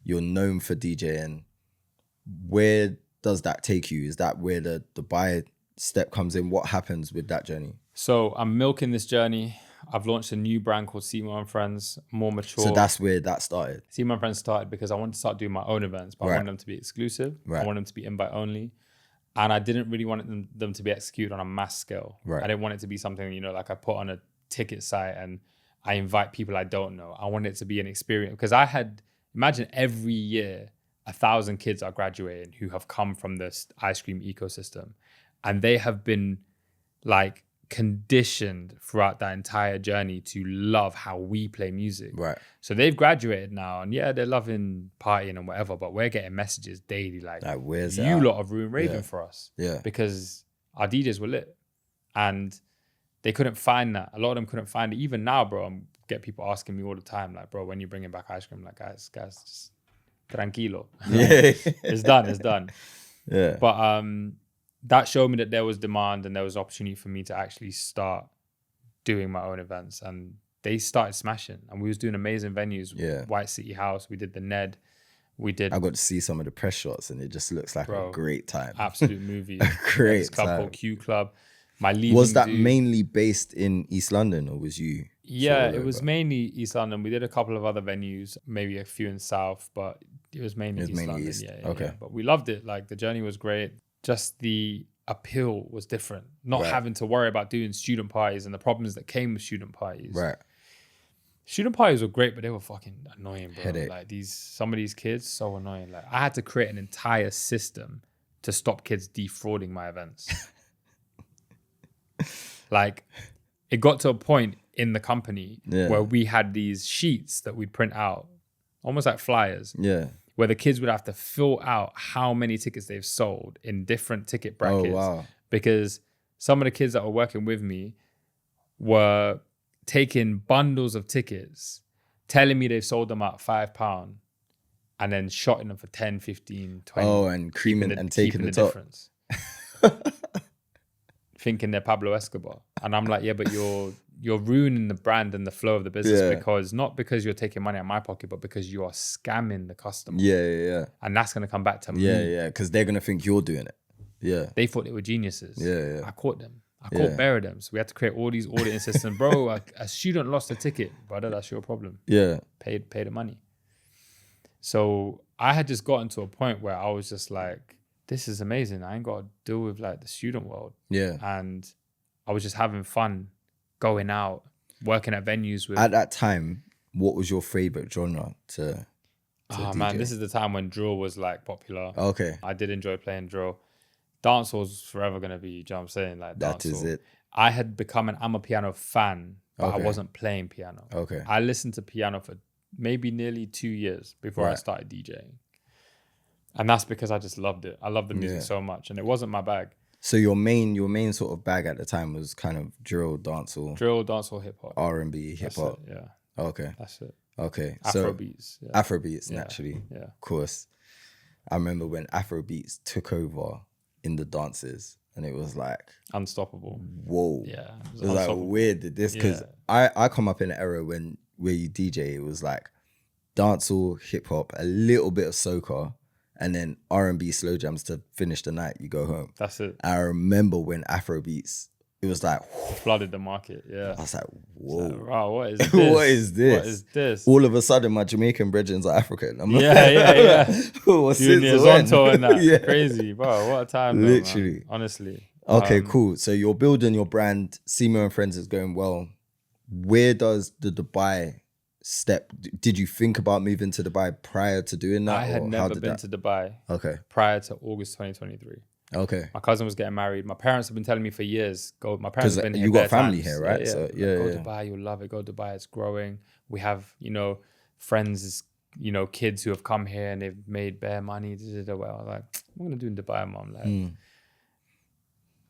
You're known for DJing. Where does that take you? Is that where the Dubai step comes in? What happens with that journey? So I'm milking this journey. I've launched a new brand called Semo Friends, more mature. So that's where that started. Semo Friends started because I wanted to start doing my own events, but I wanted them to be exclusive. Right. I wanted them to be invite only. And I didn't really want them to be executed on a mass scale. Right. I didn't want it to be something, like I put on a ticket site and I invite people I don't know. I wanted it to be an experience because imagine every year, 1,000 kids are graduating who have come from this ice cream ecosystem, and they have been like conditioned throughout that entire journey to love how we play music. Right. So they've graduated now, and they're loving partying and whatever, but we're getting messages daily like where's you lot have ruined raving for us. Yeah. Because our DJs were lit, and they couldn't find that. A lot of them couldn't find it. Even now, bro, I get people asking me all the time, like, bro, when you bringing back ice cream? Like, guys, just tranquilo. Yeah. It's done. Yeah. But that showed me that there was demand and there was opportunity for me to actually start doing my own events. And they started smashing. And we was doing amazing venues. Yeah. White City House. We did the Ned. I got to see some of the press shots and it just looks like a great time. Absolute movie. A great this club time. called Q Club. My leading was that dude, mainly based in East London or was you? Yeah, it was mainly East London. We did a couple of other venues, maybe a few in South, but it was mainly East London. East. Yeah, okay. Yeah. But we loved it. Like the journey was great. Just the appeal was different. Not having to worry about doing student parties and the problems that came with student parties. Right. Student parties were great, but they were fucking annoying, bro. Headache. Like some of these kids, so annoying. Like I had to create an entire system to stop kids defrauding my events. Like it got to a point in the company where we had these sheets that we'd print out, almost like flyers. Yeah. Where the kids would have to fill out how many tickets they've sold in different ticket brackets. Oh, wow. Because some of the kids that were working with me were taking bundles of tickets, telling me they've sold them at £5 and then shotting them for 10, 15, 20. Oh, and creaming and taking the top. Difference. Thinking they're Pablo Escobar. And I'm like, yeah, but you're ruining the brand and the flow of the business because not because you're taking money out of my pocket, but because you are scamming the customer. Yeah. And that's going to come back to me. Yeah, because they're going to think you're doing it. Yeah. They thought they were geniuses. Yeah. I caught them. I caught bare of them. So we had to create all these auditing systems. Bro, a student lost a ticket. Brother, that's your problem. Yeah. Pay the money. So I had just gotten to a point where I was just like, this is amazing. I ain't got to deal with like the student world. Yeah. And I was just having fun, going out, working at venues with. At that time, what was your favorite genre to DJ? Man, this is the time when drill was like popular. Okay. I did enjoy playing drill. Dancehall's forever going to be, you know what I'm saying? Like that dancehall. Is it. I had become an Amapiano fan, but I wasn't playing piano. Okay. I listened to piano for maybe nearly 2 years before I started DJing. And that's because I just loved it. I loved the music so much, and it wasn't my bag. So your main sort of bag at the time was kind of drill, dancehall, hip hop, R&B, hip hop. Yeah. Okay. That's it. Okay. Afrobeats. So Afrobeats, naturally. Yeah. Of course. I remember when Afrobeats took over in the dances, and it was like unstoppable. Whoa. Yeah. It was like, where did this? Because I come up in an era where you DJ, it was like dancehall, hip hop, a little bit of soca, and then R&B slow jams to finish the night. You go home. That's it. I remember when Afrobeats, it was like flooded the market. Yeah. I was like, whoa. Like, wow, what is this? What is this? What is this? All of a sudden, my Jamaican brethren are African. I'm like, yeah. What's Junior Zonto and that. Crazy. Wow, what a time. Literally. Man. Honestly. Okay, cool. So you're building your brand. Semo and Friends is going well. Where does the Dubai step? Did you think about moving to Dubai prior to doing that? I had never been to Dubai. Okay. Prior to August 2023. Okay. My cousin was getting married. My parents have been telling me for years, go. My parents have been here. You got family here, right? Yeah. So, go Dubai, you'll love it. Go Dubai, it's growing. We have, friends, kids who have come here and they've made bare money. Well, I was like, what am I gonna do in Dubai, mom? Like,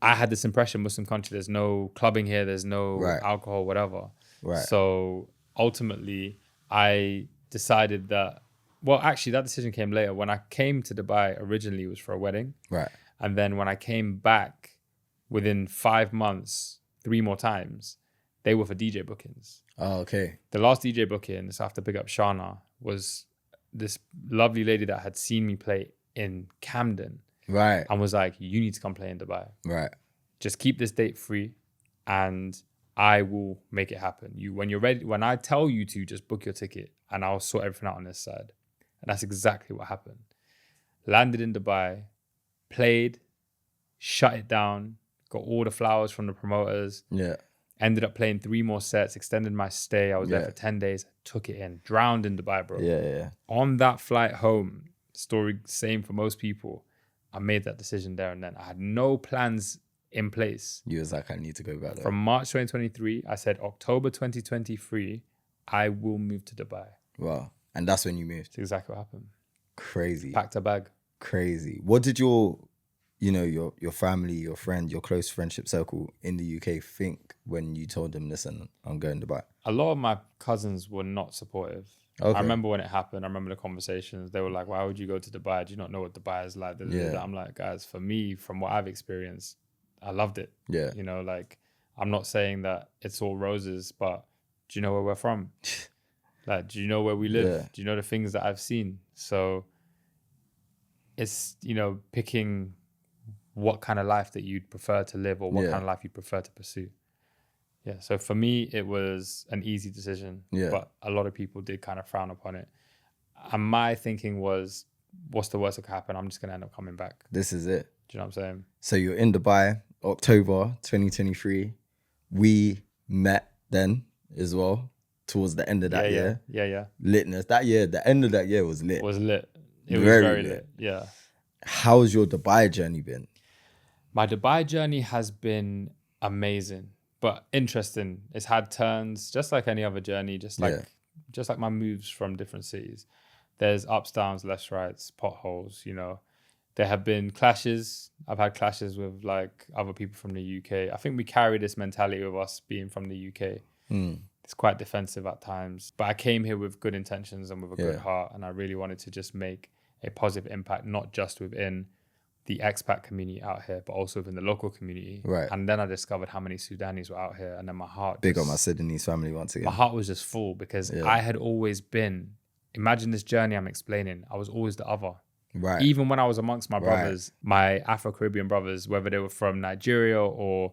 I had this impression, Muslim country, there's no clubbing here, there's no alcohol, whatever. Right. So ultimately, I decided that, well, actually, that decision came later. When I came to Dubai, originally it was for a wedding. Right. And then when I came back, within 5 months, 3 more times, they were for DJ bookings. Oh, okay. The last DJ booking, so I have to pick up Shana, was this lovely lady that had seen me play in Camden. Right. And was like, you need to come play in Dubai. Right. Just keep this date free and I will make it happen. When you're ready, when I tell you to, just book your ticket and I'll sort everything out on this side. And that's exactly what happened. Landed in Dubai, played, shut it down, got all the flowers from the promoters. Yeah. Ended up playing 3 more sets, extended my stay. I was there for 10 days, took it in, drowned in Dubai, bro. Yeah. On that flight home, story same for most people, I made that decision there and then. I had no plans in place. You was like, I need to go back there. From March 2023, I said October 2023, I will move to Dubai. Wow. And that's when you moved. That's exactly what happened. Crazy. Packed a bag. Crazy. What did your family, your friend, your close friendship circle in the UK think when you told them, listen, I'm going to Dubai? A lot of my cousins were not supportive. Okay. I remember when it happened. I remember the conversations. They were like, why would you go to Dubai? Do you not know what Dubai is like? I'm like, guys, for me, from what I've experienced, I loved it. Yeah. I'm not saying that it's all roses, but do you know where we're from? Like, do you know where we live? Yeah. Do you know the things that I've seen? So it's, picking what kind of life that you'd prefer to live or what kind of life you'd prefer to pursue. Yeah. So for me, it was an easy decision, but a lot of people did kind of frown upon it. And my thinking was, what's the worst that could happen? I'm just going to end up coming back. This is it. Do you know what I'm saying? So you're in Dubai, October 2023. We met then as well towards the end of that year. Yeah. Litness. That year, the end of that year was lit. It was very lit. Yeah. How's your Dubai journey been? My Dubai journey has been amazing. But interesting. It's had turns, just like any other journey, just like my moves from different cities. There's ups, downs, lefts, rights, potholes, you know. There have been clashes. I've had clashes with like other people from the UK. I think we carry this mentality of us being from the UK. It's quite defensive at times. But I came here with good intentions and with a good heart. And I really wanted to just make a positive impact, not just within the expat community out here, but also within the local community. Right. And then I discovered how many Sudanese were out here. And then my heart... Big on my Sudanese family once again. My heart was just full because I had always been... Imagine this journey I'm explaining. I was always the other. Right. Even when I was amongst my brothers, my Afro-Caribbean brothers, whether they were from Nigeria or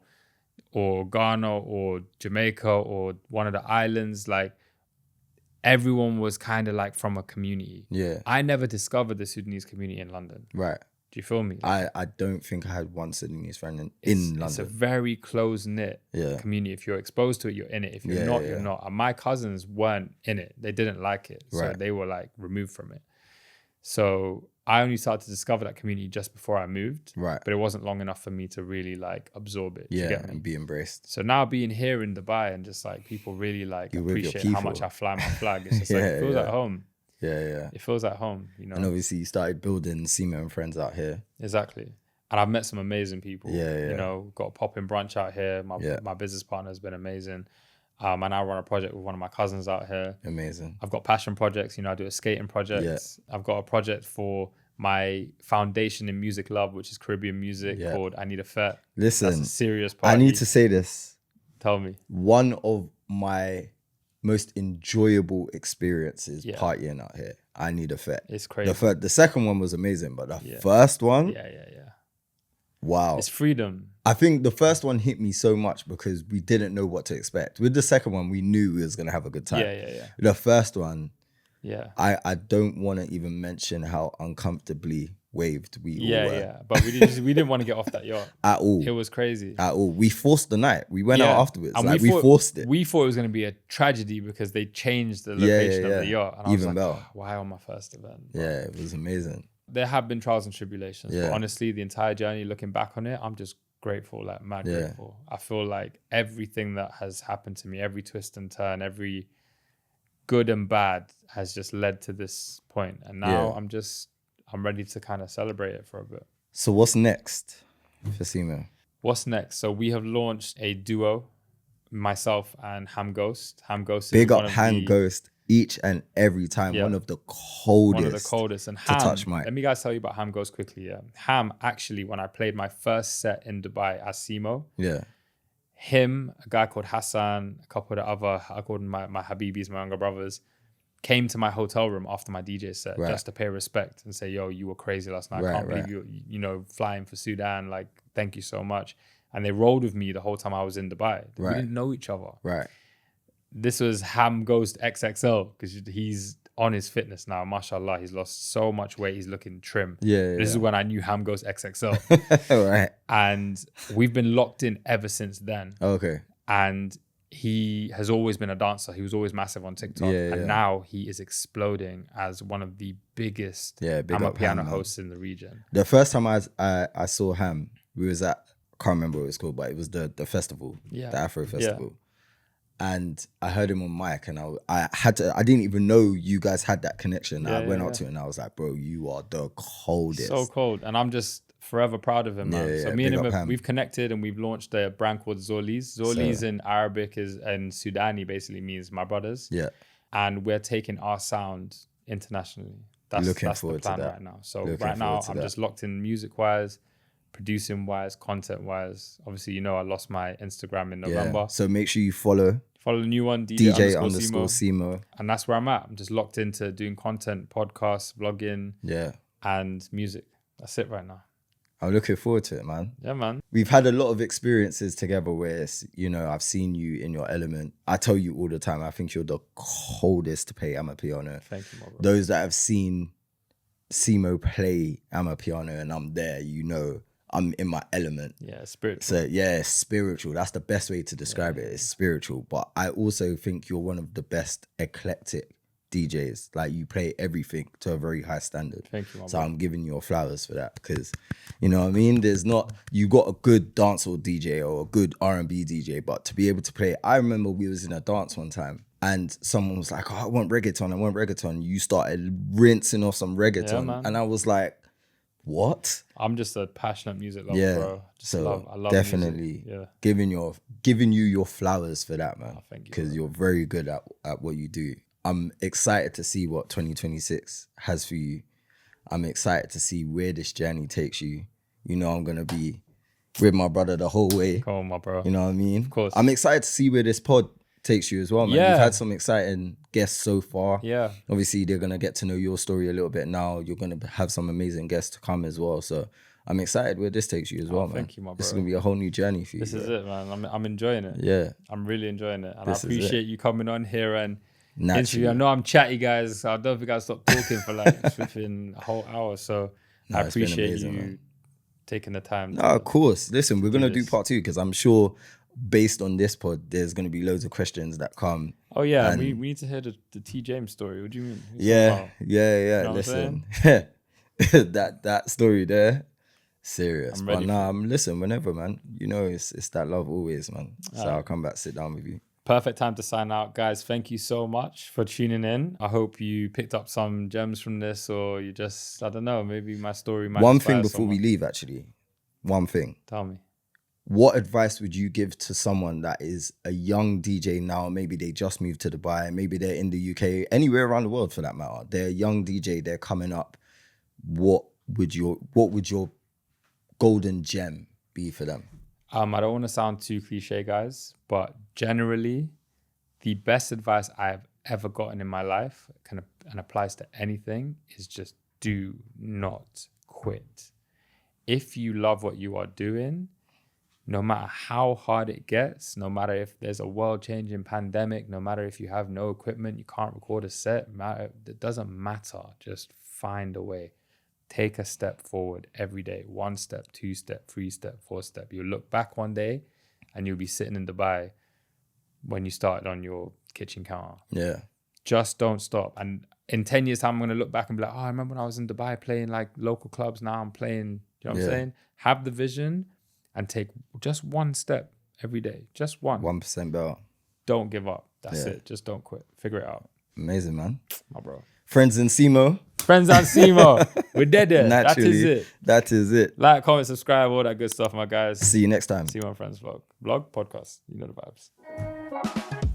Ghana or Jamaica or one of the islands, like everyone was kind of like from a community. Yeah. I never discovered the Sudanese community in London. Right. Do you feel me? I don't think I had one Sudanese friend in London. It's a very close-knit community. If you're exposed to it, you're in it. If you're not, you're not. And my cousins weren't in it. They didn't like it. So they were like removed from it. So I only started to discover that community just before I moved. Right. But it wasn't long enough for me to really like absorb it. Yeah, and be embraced. So now being here in Dubai and just like people really like appreciate how much I fly my flag. It's just like it feels at home. Yeah. It feels at home, you know. And obviously you started building Semo Friends out here. Exactly. And I've met some amazing people. You know, got a popping brunch out here. My business partner has been amazing. And I run a project with one of my cousins out here. Amazing. I've got passion projects. You know, I do a skating project. I've got a project for my foundation in music love, which is Caribbean music, called I Need a Fet. Listen, that's a serious party. I need to say this. Tell me. One of my most enjoyable experiences partying out here. I Need a Fet. It's crazy. The second one was amazing, but the first one, wow. It's freedom. I think the first one hit me so much because we didn't know what to expect. With the second one, we knew we was gonna have a good time. The first one, I don't want to even mention how uncomfortably waved we all were. But we didn't want to get off that yacht at all. It was crazy at all. We forced the night. We went out afterwards. And we forced it. We thought it was going to be a tragedy because they changed the location of the yacht. And I was like, better. Why on my first event? But it was amazing. There have been trials and tribulations, but honestly, the entire journey, looking back on it, I'm just grateful, like mad grateful. I feel like everything that has happened to me, every twist and turn, every good and bad has just led to this point. And now I'm ready to kind of celebrate it for a bit. So what's next for Semo? What's next? So we have launched a duo, myself and Ham Ghost. Ham Ghost. Big up Ham Ghost each and every time. One of the coldest. And to Ham, touch mic. Let me guys tell you about Ham Ghost quickly. Ham, actually, when I played my first set in Dubai as Semo, him, a guy called Hassan, a couple of the other, I called them my Habibis, my younger brothers, came to my hotel room after my DJ set just to pay respect and say, yo, you were crazy last night. I can't believe you know, flying for Sudan. Like, thank you so much. And they rolled with me the whole time I was in Dubai. We didn't know each other. This was Ham Ghost XXL because he's on his fitness now. Mashallah, he's lost so much weight. He's looking trim. This is when I knew Ham Ghost XXL. And we've been locked in ever since then. And he has always been a dancer. He was always massive on TikTok. And now he is exploding as one of the biggest piano hosts in the region. The first time I saw Ham, we was at, I can't remember what it was called, but it was the festival, the Afro festival. And I heard him on mic and I didn't even know you guys had that connection. I went up to him and I was like, bro, you are the coldest. So cold. And I'm just forever proud of him, man. So me and him, we've connected and we've launched a brand called Zolis. Zolis in Arabic and Sudani basically means my brothers. And we're taking our sound internationally. That's the plan right now. So right now I'm just locked in music-wise, producing wise, content wise. Obviously, you know, I lost my Instagram in November. So make sure you follow the new one, DJ _ Semo. And that's where I'm at. I'm just locked into doing content, podcasts, vlogging, and music. That's it right now. I'm looking forward to it, man. Yeah, man. We've had a lot of experiences together where, you know, I've seen you in your element. I tell you all the time, I think you're the coldest to play Amapiano. Thank you, my brother. Those that have seen Semo play Amapiano and I'm there, you know, I'm in my element. Yeah, spiritual. So spiritual. That's the best way to describe it. It's spiritual. But I also think you're one of the best eclectic DJs. Like, you play everything to a very high standard. Thank you, my So bro. I'm giving you your flowers for that, because, you know what I mean? You got a good dancehall DJ or a good R&B DJ, but to be able to play, I remember we was in a dance one time and someone was like, oh, I want reggaeton. You started rinsing off some reggaeton. Yeah, man. And I was like, what? I'm just a passionate music lover, bro. So I love definitely music. giving you your flowers for that, man. Oh, thank you, because you're very good at what you do. I'm excited to see what 2026 has for you. I'm excited to see where this journey takes you. You know, I'm gonna be with my brother the whole way. Come on, my bro. You know what I mean? Of course. I'm excited to see where this pod takes you as well, man. Yeah. You've had some exciting guests so far. Yeah. Obviously, they're gonna get to know your story a little bit now. You're gonna have some amazing guests to come as well. So I'm excited where this takes you as well, man. Thank you, my bro. This is gonna be a whole new journey for you. This is it, man. I'm enjoying it. Yeah. I'm really enjoying it. And This I is appreciate you coming on here and Naturally. interview. I know I'm chatty, guys. So I don't think I stopped talking for like within a whole hour. So I it's been appreciate amazing, you man. taking the time. No, of course. Listen, we're gonna do this. part 2 because I'm sure based on this pod, there's gonna be loads of questions that come. Oh yeah, and we need to hear the T James story. What do you mean? Yeah. You know Listen, that story there, serious. I'm But ready nah, listen, whenever, man. You know, it's that love always, man. So I'll come back, sit down with you. Perfect time to sign out, guys. Thank you so much for tuning in. I hope you picked up some gems from this, or you just, I don't know, maybe my story might One inspire thing before someone. we leave, actually. One thing. Tell me. What advice would you give to someone that is a young DJ now? Maybe they just moved to Dubai. Maybe they're in the UK, anywhere around the world for that matter. They're a young DJ. They're coming up. What would your golden gem be for them? I don't want to sound too cliche, guys, but generally, the best advice I've ever gotten in my life and applies to anything is just do not quit. If you love what you are doing, no matter how hard it gets, no matter if there's a world-changing pandemic, no matter if you have no equipment, you can't record a set, it doesn't matter. Just find a way. Take a step forward every day. 1 step, 2 step, 3 step, 4 step. You'll look back one day and you'll be sitting in Dubai when you started on your kitchen counter. Yeah. Just don't stop. And in 10 years time, I'm going to look back and be like, oh, I remember when I was in Dubai playing like local clubs. Now I'm playing, you know what I'm saying? Have the vision and take just 1 step every day. Just one. 1% better. Don't give up. That's it. Just don't quit. Figure it out. Amazing, man. My bro. Friends and Semo. Friends and Semo. We're dead there. That is it. That is it. Like, comment, subscribe, all that good stuff, my guys. See you next time. Semo Friends vlog, podcast. You know the vibes.